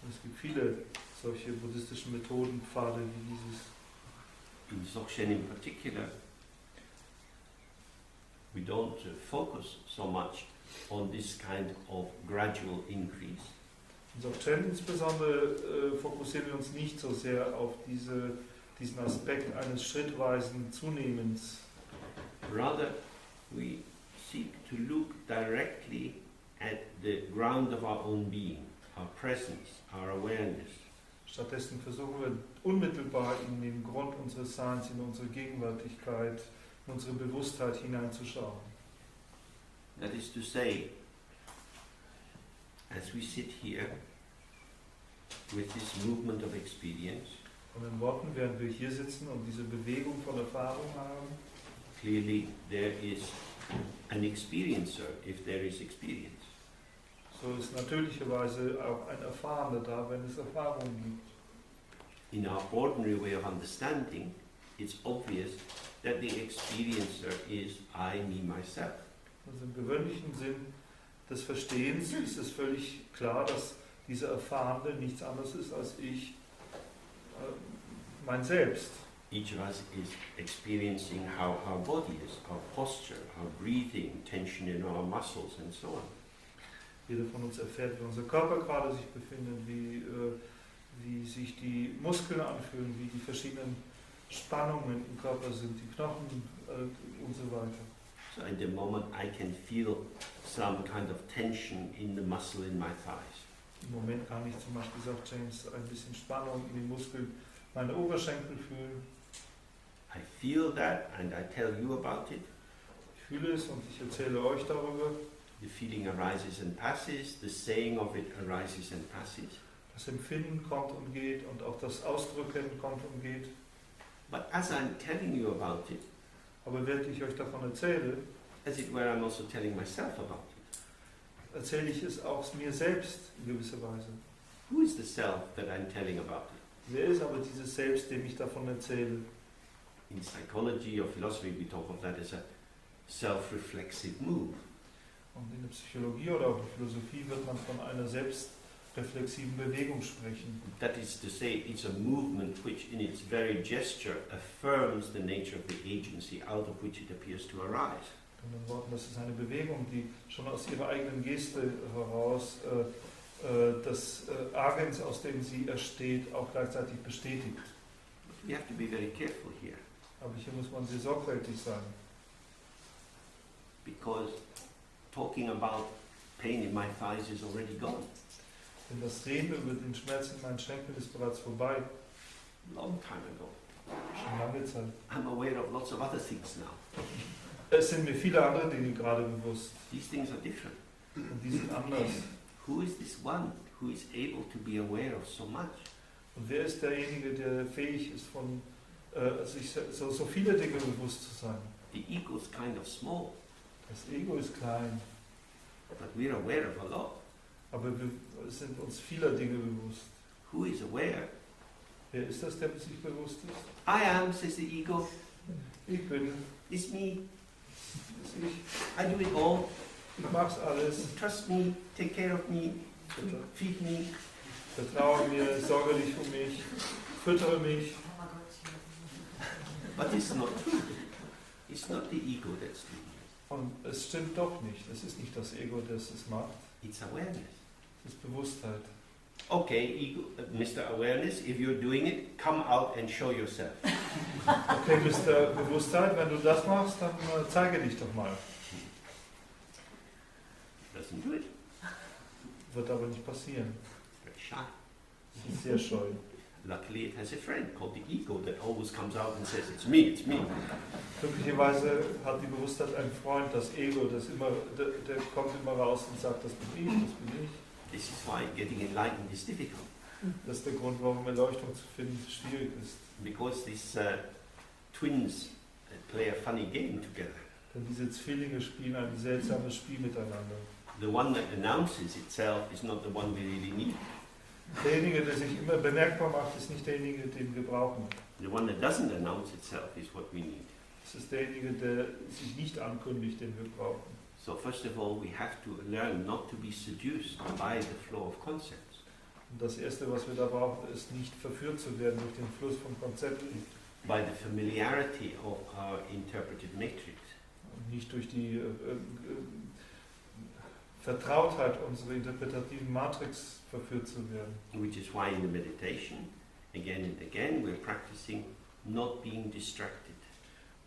Und es gibt viele solche buddhistischen Methoden, Pfade wie dieses. In Dzogchen in particular, we don't focus so much on this kind of gradual increase. In Dzogchen insbesondere fokussieren wir uns nicht so sehr auf diesen Aspekt eines schrittweisen Zunehmens. Rather, we seek to look directly at the ground of our own being, our presence, our awareness. Stattdessen versuchen wir unmittelbar in den Grund unseres Seins, in unsere Gegenwärtigkeit, in unsere Bewusstheit hineinzuschauen. That is to say, as we sit here with this movement of experience, Von den Worten, während wir hier sitzen und diese Bewegung von Erfahrung haben, clearly there is an experiencer if there is experience. so ist natürlicherweise auch ein Erfahrener da, wenn es Erfahrungen gibt. In our ordinary way of understanding, it's obvious that the experiencer is I, me, myself. Also im gewöhnlichen Sinn des Verstehens ist es völlig klar, dass dieser Erfahrene nichts anderes ist als ich, mein Selbst. Each of us is experiencing how our body is, our posture, our breathing, tension in our muscles and so on. Jeder von uns erfährt, wie unser Körper gerade sich befindet, wie sich die Muskeln anfühlen, wie die verschiedenen Spannungen im Körper sind, die Knochen und so weiter. So in the moment I can feel some kind of tension in the muscle in my thighs. Im Moment kann ich zum Beispiel, sagt James, ein bisschen Spannung in den Muskeln meiner Oberschenkel fühlen. I feel that and I tell you about it. Ich fühle es und ich erzähle euch darüber. The feeling arises and passes, the saying of it arises and passes. Das Empfinden kommt und geht und auch das Ausdrücken kommt und geht. But as I'm telling you about it, Aber während ich euch davon erzähle, as it were, I'm also telling myself about it. erzähle ich es auch mir selbst in gewisser Weise. Who is the self that I'm telling about it? Wer ist aber dieses Selbst, dem ich davon erzähle? In psychology or philosophy, we talk of that as a self-reflexive move. Und in der Psychologie oder auch in der Philosophie wird man von einer selbstreflexiven Bewegung sprechen. That is to say, it's a movement which in its very gesture affirms the nature of the agency out of which it appears to arise. In anderen Worten, das ist eine Bewegung, die schon aus ihrer eigenen Geste heraus das Agens, aus dem sie ersteht, auch gleichzeitig bestätigt. We have to be very careful here, Aber hier muss man sehr sorgfältig sein. because talking about pain in my thighs is already gone. Denn das Reden über den Schmerz in meinen Schenkeln ist bereits vorbei, Long time ago. schon lange Zeit. I'm aware of lots of other things now. Es sind mir viele andere Dinge gerade bewusst These things are different. und die sind anders. Who is this one who is able to be aware of so much? Und wer ist derjenige, der fähig ist, von sich so viele Dinge bewusst zu sein? The ego is kind of small, Das Ego ist klein, but we're aware of a lot. aber wir sind uns vieler Dinge bewusst. Who is aware? Wer ist das, der sich bewusst ist? I am, says the ego. Ich bin, It's me. das ich. I do it all. Ich mach's alles. Trust me. Take care of me. Feed me. Vertraue mir, sorge dich um mich, füttere mich. But it's not true. It's not the ego that's doing it. Und es stimmt doch nicht. Es ist nicht das Ego, das es macht. It's awareness. Es ist Bewusstheit. Okay, ego, Mr. Awareness, if you're doing it, come out and show yourself. Okay, Mr. Bewusstheit, wenn du das machst, dann zeige dich doch mal. Doesn't do it. Wird aber nicht passieren. Very shy. Es ist sehr scheu. Luckily, it has a friend called the ego that always comes out and says, it's me, it's me. Glücklicherweise hat die Bewusstheit einen Freund, das Ego, der kommt immer raus und sagt, das bin ich, das bin ich. This is why getting enlightened is difficult. Das ist der Grund, warum Erleuchtung zu finden schwierig ist. Because these twins play a funny game together. Denn diese Zwillinge spielen ein seltsames Spiel miteinander. The one that announces itself is not the one we really need. Derjenige, der sich immer bemerkbar macht, ist nicht derjenige, den wir brauchen. The one that doesn't announce itself is what we need. Es ist derjenige, der sich nicht ankündigt, den wir brauchen. So first of all, we have to learn not to be seduced by the flow of concepts. Und das Erste, was wir da brauchen, ist nicht verführt zu werden durch den Fluss von Konzepten. By the familiarity of our interpretive matrix. Und nicht durch die Vertrautheit unserer interpretativen Matrix verführt zu werden. Which is why in the meditation, again and again, we're practicing not being distracted.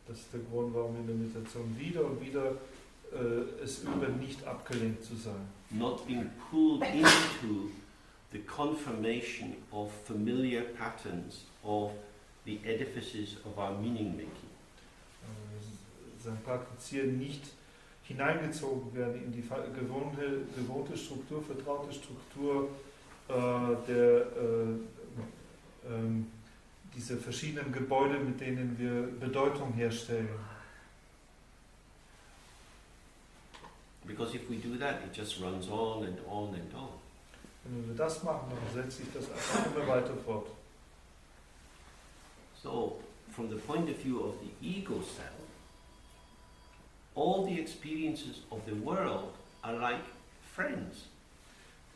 Das ist der Grund, warum wir in der Meditation wieder und wieder es üben, nicht abgelenkt zu sein. Not being pulled into the confirmation of familiar patterns of the edifices of our meaning making. Sein Praktizieren nicht hineingezogen werden in die gewohnte Struktur, vertraute Struktur diese verschiedenen Gebäude, mit denen wir Bedeutung herstellen. Because if we do that, it just runs on and on and on. Wenn wir das machen, dann setzt sich das einfach immer weiter fort. So, from the point of view of the ego self, all the experiences of the world are like friends.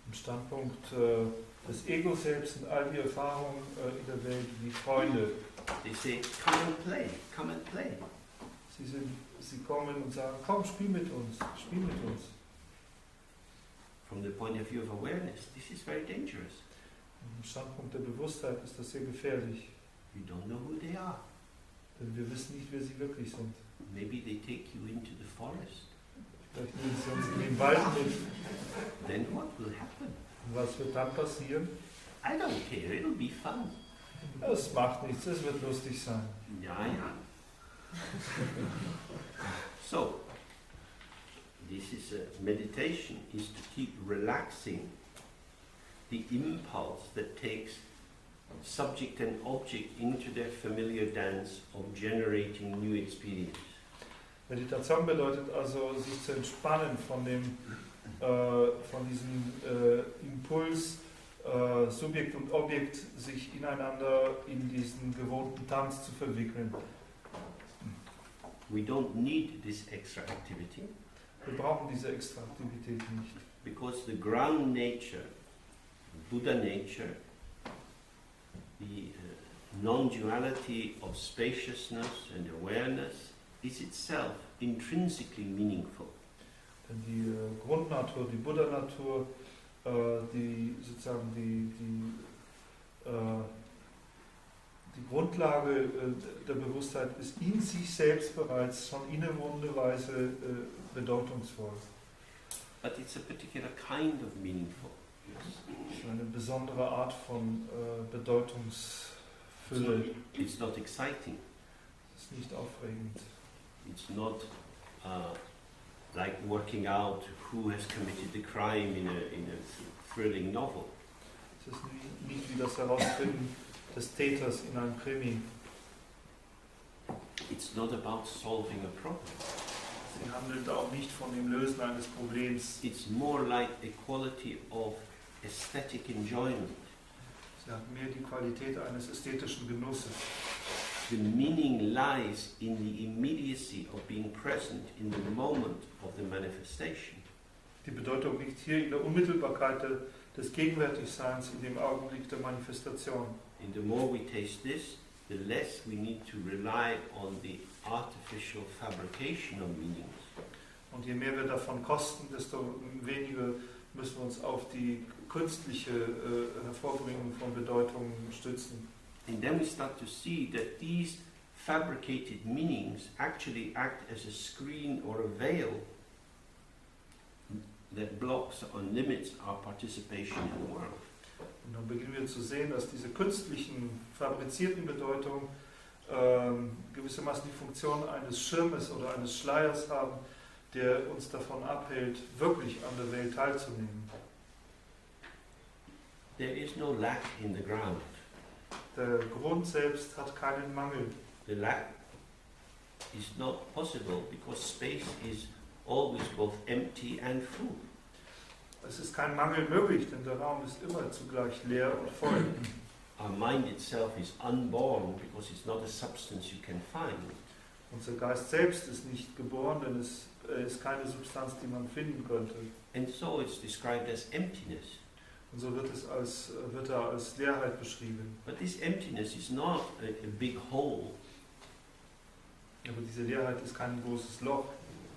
Im Standpunkt des Ego selbst sind all die Erfahrungen in der Welt wie Freunde. They say, come and play, come and play. Sie kommen und sagen, komm, spiel mit uns, spiel mit uns. From the point of view of awareness, this is very dangerous. Im Standpunkt der Bewusstheit ist das sehr gefährlich, You don't know who they are. denn wir wissen nicht, wer sie wirklich sind. Maybe they take you into the forest. Vielleicht nehmen sie uns in den Wald mit. Then what will happen? Und was wird dann passieren? I don't care, it'll be fun. Es macht nichts, es wird lustig sein. Yeah, yeah. So, this is a meditation, is to keep relaxing the impulse that takes subject and object into their familiar dance of generating new experience. Meditation bedeutet also, sich zu entspannen von diesem Impuls, Subjekt und Objekt sich ineinander in diesen gewohnten Tanz zu verwickeln. We don't need this extra activity Wir brauchen diese extra Aktivität nicht. because the ground nature, Buddha nature, the non-duality of spaciousness and awareness is itself intrinsically meaningful. Denn die Grundnatur, die Buddha-Natur, die sozusagen die Grundlage der Bewusstheit ist in sich selbst bereits schon innewohnende Weise bedeutungsvoll. But it's a particular kind of meaningful. Es ist eine besondere Art von Bedeutungsfülle. It's not exciting. Es ist nicht aufregend. It's not like working out who has committed the crime in a thrilling novel. Es ist nicht wie das Herausfinden des Täters in einem Krimi. It's not about solving a problem. Sie handelt auch nicht von dem Lösen eines Problems. It's more like a quality of aesthetic enjoyment. Sie hat mehr die Qualität eines ästhetischen Genusses. The meaning lies in the immediacy of being present in the moment of the manifestation. Die Bedeutung liegt hier in der Unmittelbarkeit des Gegenwärtigseins in dem Augenblick der Manifestation. And the more we taste this, the less we need to rely on the artificial fabrication of meanings. Und je mehr wir davon kosten, desto weniger müssen wir uns auf die künstliche Hervorbringung von Bedeutungen stützen. And then we start to see that these fabricated meanings actually act as a screen or a veil that blocks or limits our participation in the world. Und dann beginnen wir zu sehen, dass diese künstlichen, fabrizierten Bedeutungen gewissermaßen die Funktion eines Schirmes oder eines Schleiers haben, der uns davon abhält, wirklich an der Welt teilzunehmen. There is no lack in the ground. Der Grund selbst hat keinen Mangel. The lack is not possible because space is always both empty and full. Es ist kein Mangel möglich, denn der Raum ist immer zugleich leer und voll. Our mind itself is unborn because it's not a substance you can find. Unser Geist selbst ist nicht geboren, denn es ist keine Substanz, die man finden könnte. And so it's described as emptiness. Und so wird er als Leerheit beschrieben. But this emptiness is not a big hole. Aber diese Leerheit ist kein großes Loch.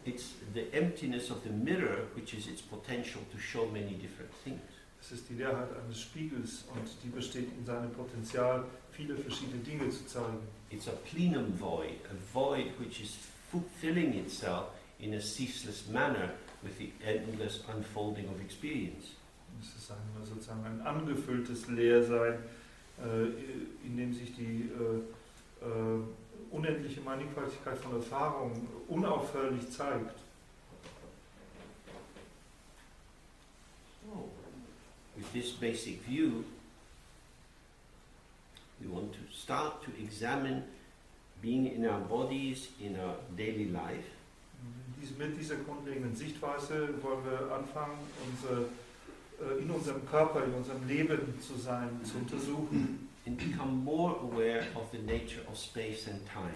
It's the emptiness of the mirror, which is its potential to show many different things. Es ist die Leerheit eines Spiegels und die besteht in seinem Potenzial, viele verschiedene Dinge zu zeigen. It's a plenum void, a void which is fulfilling itself in a ceaseless manner with the endless unfolding of experience. Es ist sozusagen ein angefülltes Leersein, in dem sich die unendliche Mannigfaltigkeit von Erfahrungen unaufhörlich zeigt. So, with this basic view, we want to start to examine being in our bodies, in our daily life. Mit dieser grundlegenden Sichtweise wollen wir anfangen, in unserem Körper, in unserem Leben zu sein, zu untersuchen. And become more aware of the nature of space and time.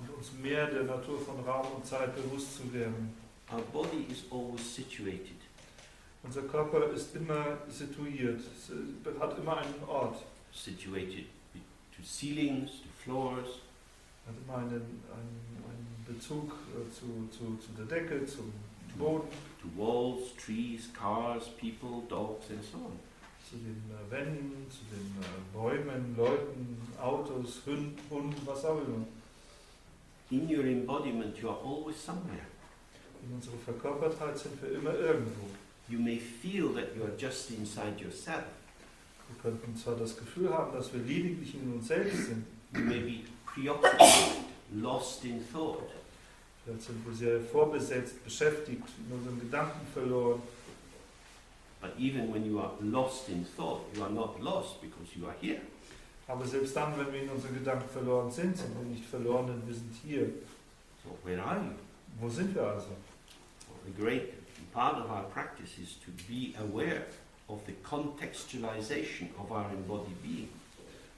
Und uns mehr der Natur von Raum und Zeit bewusst zu werden. Our body is always situated. Unser Körper ist immer situiert, hat immer einen Ort. Situated to ceilings, to floors. Hat immer einen Bezug zu der Decke, zum Boden. To walls, trees, cars, people, dogs and so on. Zu den Wänden, zu den Bäumen, Leuten, Autos, Hunden, was auch immer. In your embodiment you are always somewhere. In unserer Verkörpertheit sind wir immer irgendwo. You may feel that you are just inside yourself. Wir könnten zwar das Gefühl haben, dass wir lediglich in uns selbst sind. You may be preoccupied, lost in thought. Vielleicht sind wir sehr vorbesetzt, beschäftigt, in unseren Gedanken verloren. But even when you are lost in thought, you are not lost because you are here. Aber selbst dann, wenn wir in unseren Gedanken verloren sind, sind wir nicht verloren, denn wir sind hier. So where are you? Wo sind wir also? Well, a great part of our practice is to be aware of the contextualization of our embodied being.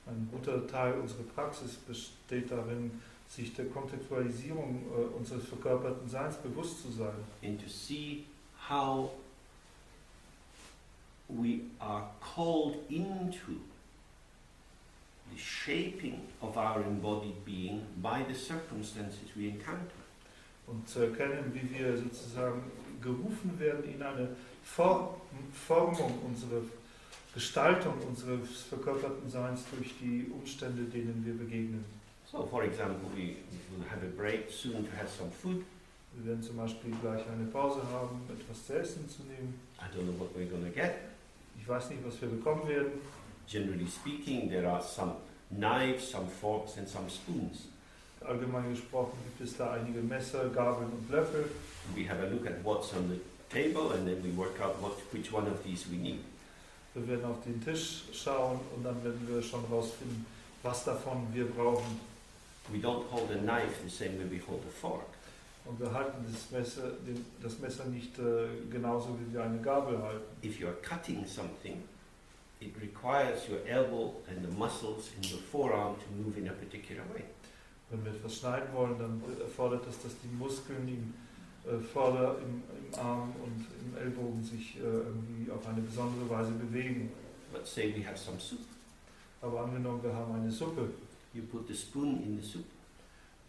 Ein guter Teil unserer Praxis besteht darin, sich der Kontextualisierung unseres verkörperten Seins bewusst zu sein. And to see how we are called into the shaping of our embodied being by the circumstances we encounter. Und zu erkennen, wie wir sozusagen gerufen werden in eine Formung unserer Gestaltung unseres verkörperten Seins durch die Umstände, denen wir begegnen. So, for example, we will have a break soon to have some food. Wir werden zum Beispiel gleich eine Pause haben, etwas zu essen zu nehmen. I don't know what we're going to get. Ich weiß nicht, was wir bekommen werden. Generally speaking, there are some knives, some forks and some spoons. Allgemein gesprochen gibt es da einige Messer, Gabeln und Löffel. We have a look at what's on the table and then we work out which one of these we need. Wir werden auf den Tisch schauen und dann werden wir schon rausfinden, was davon wir brauchen. We don't hold a knife the same way we hold a fork. Und wir halten das Messer nicht genauso, wie wir eine Gabel halten. If you are cutting something, it requires your elbow and the muscles in the forearm to move in a particular way. Wenn wir etwas schneiden wollen, dann erfordert das, dass die Muskeln im Arm und im Ellbogen sich irgendwie auf eine besondere Weise bewegen. Let's say we have some soup. Aber angenommen, wir haben eine Suppe, You put the spoon in the soup,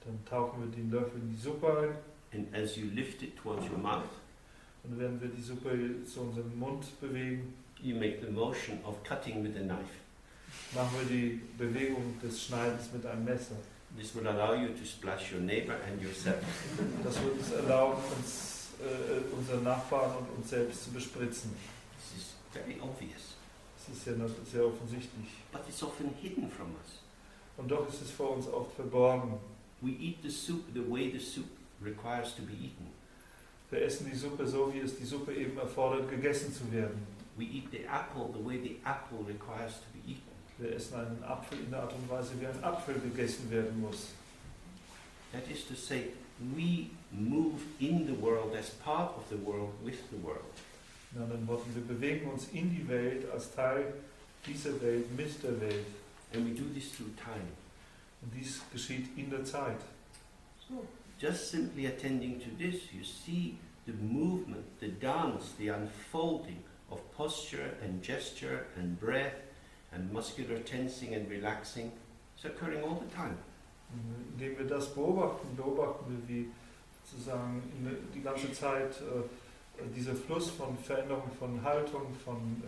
dann tauchen wir den Löffel in die Suppe ein and as you lift it towards your mouth, und während wir die Suppe zu unserem Mund bewegen, you make the motion of cutting with a knife. machen wir die Bewegung des Schneidens mit einem Messer. This will allow you to splash your neighbor and yourself. Das wird uns erlauben, unseren Nachbarn und uns selbst zu bespritzen. This is very obvious, Das ist ja sehr offensichtlich. but it's often hidden from us. Und doch ist es vor uns oft verborgen. We eat the soup the way the soup requires to be eaten. Wir essen die Suppe so, wie es die Suppe eben erfordert, gegessen zu werden. We eat the apple the way the apple requires to be eaten. Wir essen einen Apfel in der Art und Weise, wie ein Apfel gegessen werden muss. That is to say, we move in the world as part of the world with the world. In anderen Worten, wir bewegen uns in die Welt als Teil dieser Welt mit der Welt. And we do this through time. Und dies geschieht in der Zeit. So, just simply attending to this, you see the movement, the dance, the unfolding of posture and gesture and breath and muscular tensing and relaxing. It's occurring all the time. Indem wir das beobachten wir, wie sozusagen die ganze Zeit dieser Fluss von Veränderung von Haltung, von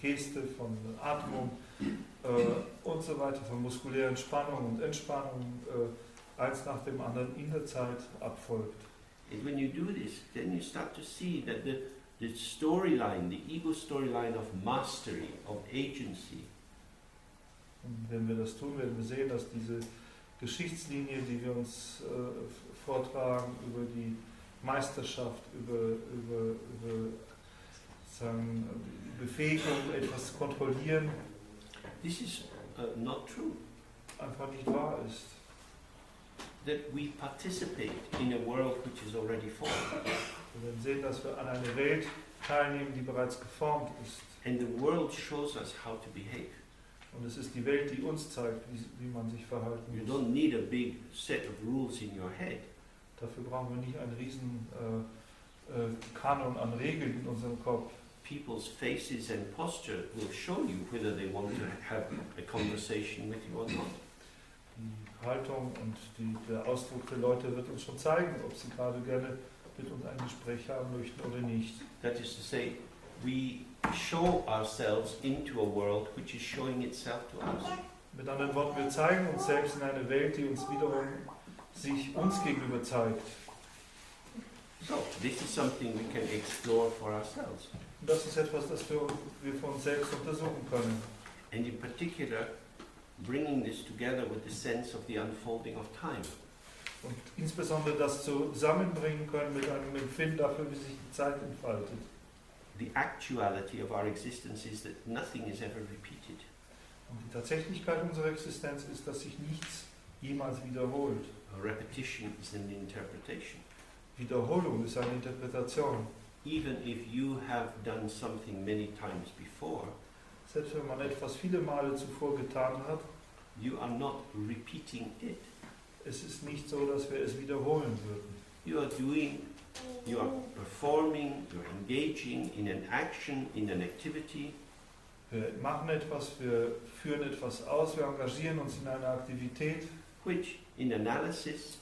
Geste, von Atmung und so weiter, von muskulären Spannung und Entspannung eins nach dem anderen in der Zeit abfolgt. And when you do this, then you start to see that the storyline, the ego storyline of mastery, of agency, Und wenn wir das tun, werden wir sehen, dass diese Geschichtslinie, die wir uns vortragen über die Meisterschaft, über sagen, die Befähigung, etwas zu kontrollieren, this is not true. einfach nicht wahr ist. That we participate in a world which is already formed. Wir werden sehen, dass wir an einer Welt teilnehmen, die bereits geformt ist. And the world shows us how to behave. Und es ist die Welt, die uns zeigt, wie man sich verhalten You muss. don't need a big set of rules in your head. Dafür brauchen wir nicht einen riesen Kanon an Regeln in unserem Kopf. People's faces and posture will show you whether they want to have a conversation with you or not. Die Haltung und der Ausdruck der Leute wird uns schon zeigen, ob sie gerade gerne mit uns ein Gespräch haben möchten oder nicht. That is to say, we show ourselves into a world which is showing itself to us. Mit anderen Worten, wir zeigen uns selbst in eine Welt, die uns wiederum sich uns gegenüber zeigt. So, this is something we can explore for ourselves. Und das ist etwas, das wir für uns selbst untersuchen können. And in particular, bringing this together with the sense of the unfolding of time. Und insbesondere das zusammenbringen können mit einem Empfinden dafür, wie sich die Zeit entfaltet. The actuality of our existence is that nothing is ever repeated. Und die Tatsächlichkeit unserer Existenz ist, dass sich nichts jemals wiederholt. A repetition is an interpretation. Wiederholung ist eine Interpretation. even if you have done something many times before, selbst wenn man etwas viele Male zuvor getan hat, you are not repeating it. es ist nicht so, dass wir es wiederholen würden. You are performing, you're engaging in an action, in an activity, Wir machen etwas, wir führen etwas aus, wir engagieren uns in einer Aktivität, which in analysis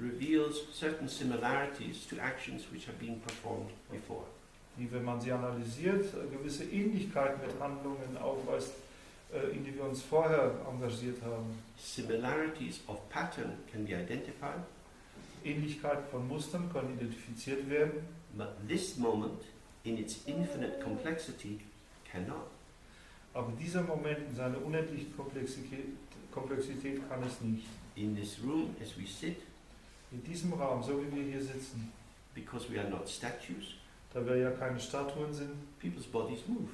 reveals certain similarities to actions which have been performed before. die, wenn man sie analysiert, gewisse Ähnlichkeiten mit Handlungen aufweist, in die wir uns vorher engagiert haben. Similarities of pattern can be identified, Ähnlichkeiten von Mustern können identifiziert werden, but this moment, in its infinite complexity, cannot. aber dieser Moment in seiner unendlichen Komplexität kann es nicht. In this room, as we sit, In diesem Raum, so wie wir hier sitzen, because we are not statues, da wir ja keine Statuen sind, people's bodies move.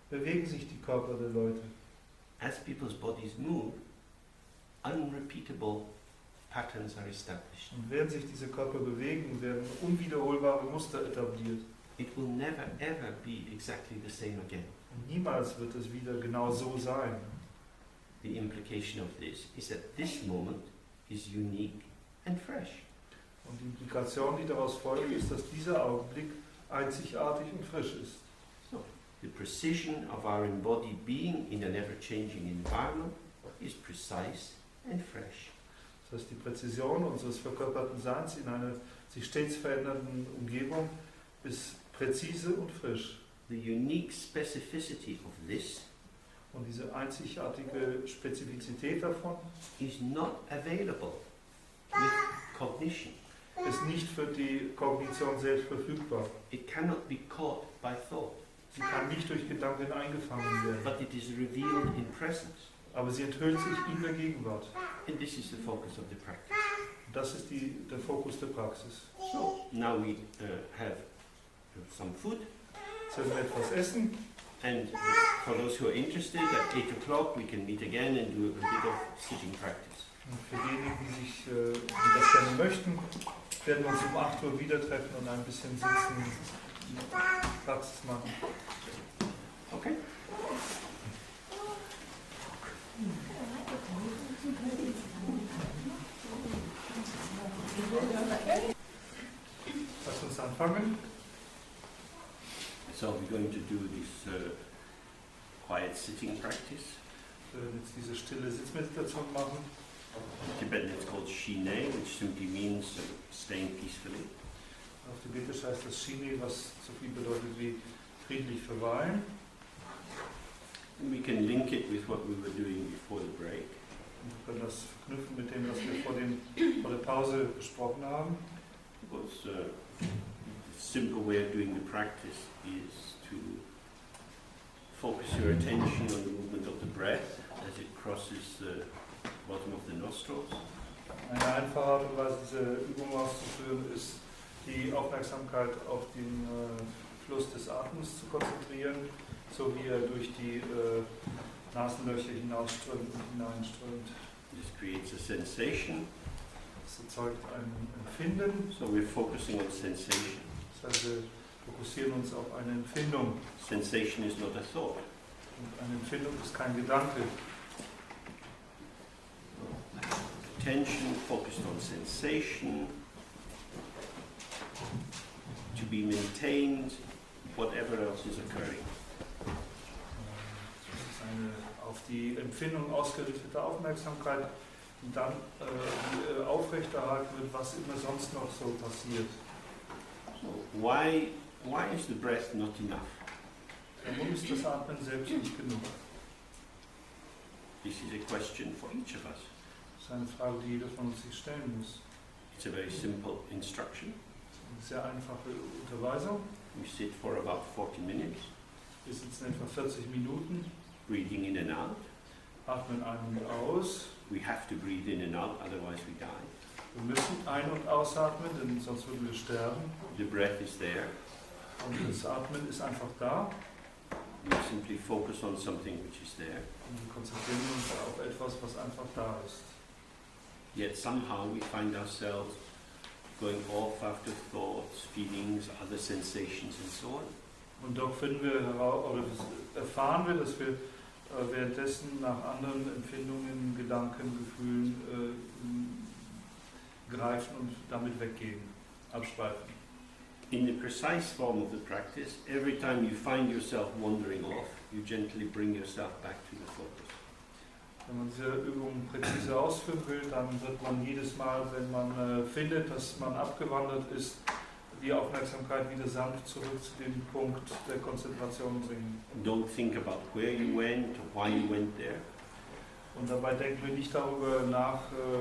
bewegen sich die Körper der Leute. As people's bodies move, unrepeatable patterns are established. Und während sich diese Körper bewegen, werden unwiederholbare Muster etabliert. It will never ever be exactly the same again. Und niemals wird es wieder genau so sein. The implication of this is that this moment is unique and fresh. Und die Implikation, die daraus folgt, ist, dass dieser Augenblick einzigartig und frisch ist. So, the precision of our embodied being in an ever-changing environment is precise and fresh. Das heißt, die Präzision unseres verkörperten Seins in einer sich stets verändernden Umgebung ist präzise und frisch. The unique specificity of this Und diese einzigartige Spezifizität davon is not available with cognition. ist nicht für die Kognition selbst verfügbar. It cannot be caught by thought, Sie kann nicht durch Gedanken eingefangen werden, but it is revealed in presence. aber sie enthüllt sich in der Gegenwart. And this is the focus of the practice. Und das ist der Fokus der Praxis. So, now we have some food. Jetzt werden wir etwas essen. And for those who are interested, at 8 o'clock we can meet again and do a bit of sitting practice. Und für diejenigen, die das gerne möchten, werden wir uns um 8 Uhr wieder treffen und ein bisschen sitzen, Praxis machen. Okay? Lass uns anfangen. So we're going to do this quiet sitting practice. Wir werden jetzt diese stille Sitzmeditation machen. In Tibetan it's called Shine, which simply means staying peacefully. Auf Tibetisch heißt das Shine, was so viel bedeutet wie friedlich verweilen. And we can link it with what we were doing before the break. Und wir können das verknüpfen mit dem, was wir vor der Pause besprochen haben. Because the simple way of doing the practice is to focus your attention on the movement of the breath as it crosses the bottom of the nostrils. Eine einfache Art und Weise, diese Übung auszuführen, ist, die Aufmerksamkeit auf den Fluss des Atems zu konzentrieren, so wie er durch die Nasenlöcher hinausströmt und hineinströmt. This creates a sensation. Das erzeugt ein Empfinden. So we're focusing on sensation. Das heißt, wir fokussieren uns auf eine Empfindung. Sensation is not a thought. Und eine Empfindung ist kein Gedanke. Attention focused on sensation, to be maintained, whatever else is occurring. Das ist eine auf die Empfindung ausgerichtete Aufmerksamkeit, die dann aufrechterhalten wird, was immer sonst noch so passiert. So why is the breath not enough? Warum ist das Atmen selbst nicht genug? This is a question for each of us. Das ist eine Frage, die jeder von uns sich stellen muss. It's a very simple instruction. Eine sehr einfache Unterweisung. We sit for about 40 minutes, Wir sitzen etwa 40 Minuten, breathing in and out. atmen ein und aus. We have to breathe in and out, otherwise we die. Wir müssen ein- und ausatmen, denn sonst würden wir sterben. The breath is there. Und das Atmen ist einfach da. We simply focus on something which is there. Und wir konzentrieren uns auf etwas, was einfach da ist. Yet somehow we find ourselves going off after thoughts, feelings, other sensations and so on. Und doch finden wir heraus, oder erfahren wir, dass wir währenddessen nach anderen Empfindungen, Gedanken, Gefühlen greifen und damit weggehen, abschweifen. In the precise form of the practice, every time you find yourself wandering off, you gently bring yourself back to the focus. Wenn man diese Übung präzise ausführen will, dann wird man jedes Mal, wenn man findet, dass man abgewandert ist, die Aufmerksamkeit wieder sanft zurück zu dem Punkt der Konzentration bringen. Don't think about where you went or why you went there. Und dabei denken wir nicht darüber nach,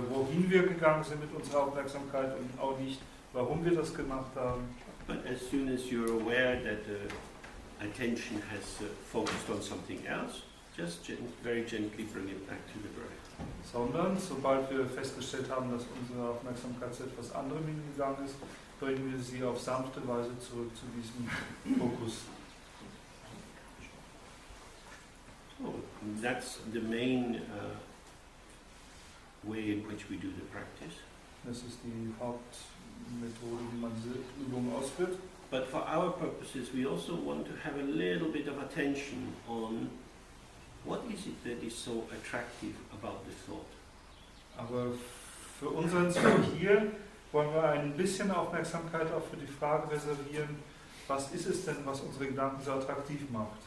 wohin wir gegangen sind mit unserer Aufmerksamkeit und auch nicht, warum wir das gemacht haben. But as soon as you're aware that attention has focused on something else, just very gently bring it back to the breath. Sondern, sobald wir festgestellt haben, dass unsere Aufmerksamkeit zu etwas anderem hingegangen ist, bringen wir sie auf sanfte Weise zurück zu diesem Fokus. So that's the main way in which we do the practice. Das ist die Hauptmethode, wie man diese Übung ausführt. But for our purposes, we also want to have a little bit of attention on what is it that is so attractive about the thought. Aber für unseren Zweck hier wollen wir ein bisschen Aufmerksamkeit auch für die Frage reservieren, was ist es denn, was unsere Gedanken so attraktiv macht?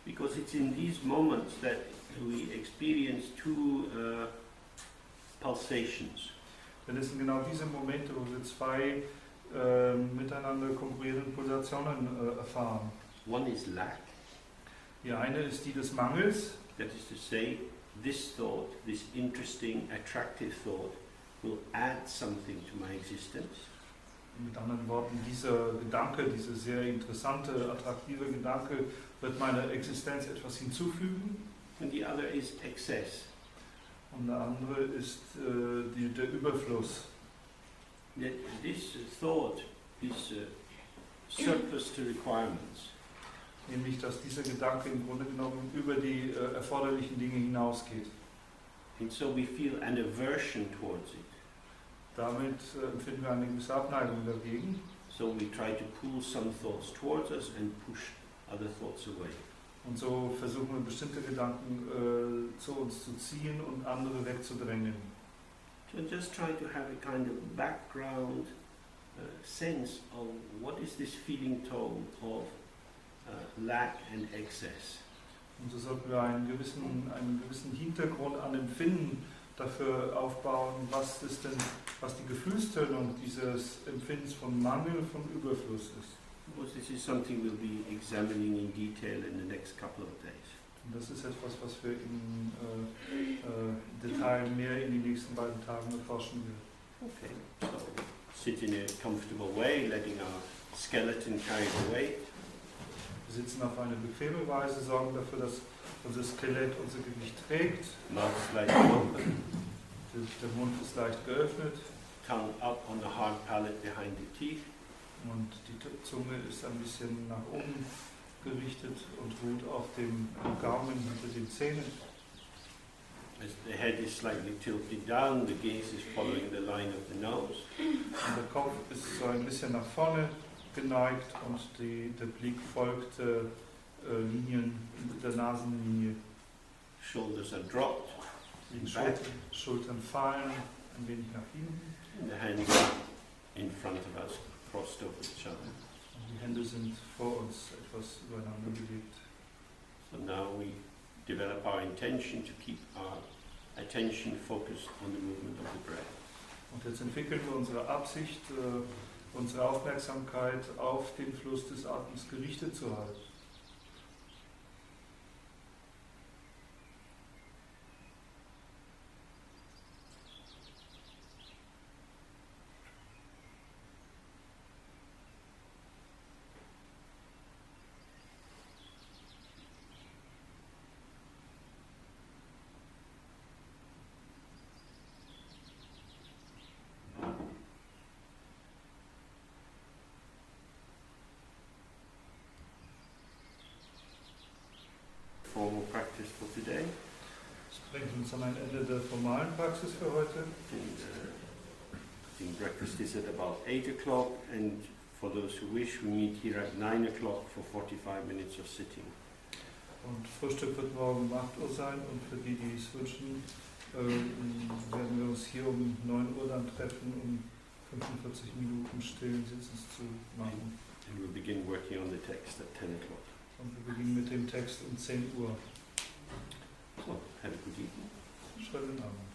Because it's in these moments that we experience two pulsations. Denn es sind genau diese Momente, wo wir zwei miteinander konkurrierende Pulsationen erfahren. One is lack. Die eine ist die des Mangels. That is to say, this thought, this interesting, attractive thought, will add something to my existence. Mit anderen Worten, dieser Gedanke, dieser sehr interessante, attraktive Gedanke wird meiner Existenz etwas hinzufügen. And the other is excess. Und der andere ist der Überfluss. That this thought is surplus to requirements. Nämlich, dass dieser Gedanke im Grunde genommen über die erforderlichen Dinge hinausgeht. And so we feel an aversion towards it. Damit empfinden wir eine gewisse Abneigung dagegen. So we try to pull some thoughts towards us and push other thoughts away. Und so versuchen wir bestimmte Gedanken zu uns zu ziehen und andere wegzudrängen. So just try to have a kind of background sense of what is this feeling tone of lack and excess. Und so sollten wir einen gewissen Hintergrund an Empfinden dafür aufbauen, was die Gefühlstönung dieses Empfindens von Mangel und von Überfluss ist. Because this is something we'll be examining in detail in the next couple of days. Und das ist etwas, was wir im Detail mehr in den nächsten beiden Tagen erforschen werden. Okay, so sit in a comfortable way, letting our skeleton carry the weight. Wir sitzen auf eine bequeme Weise, sorgen dafür, dass unser Skelett unser Gewicht trägt. Mouth slightly open, Der Mund ist leicht geöffnet tongue up on the hard palate behind the teeth. und die Zunge ist ein bisschen nach oben gerichtet und ruht auf dem Gaumen hinter den Zähnen. As the head is slightly tilted down, the gaze is following the line of the nose. Und der Kopf ist so ein bisschen nach vorne geneigt und der Blick folgt der Nasenlinie. Shoulders are dropped, Die back, Schultern fallen ein wenig nach hinten. and the hands are in front of us, crossed over each other. Und die Hände sind vor uns etwas übereinander gelegt. So now we develop our intention to keep our attention focused on the movement of the breath. Und jetzt entwickeln wir unsere Absicht, unsere Aufmerksamkeit auf den Fluss des Atems gerichtet zu halten. Formal practice for today. Das bringt uns an ein Ende der formalen Praxis für heute. And, think breakfast is at about 8 o'clock, and for those who wish, we meet here at 9 o'clock for 45 minutes of sitting. Und Frühstück wird morgen um 8 Uhr sein und für die, die es wünschen, werden wir uns hier um 9 Uhr dann treffen, um 45 Minuten stillen Sitzens zu machen. And we'll begin working on the text at 10 o'clock. Und wir beginnen mit dem Text um 10 Uhr. So, have a good evening. Schönen Abend.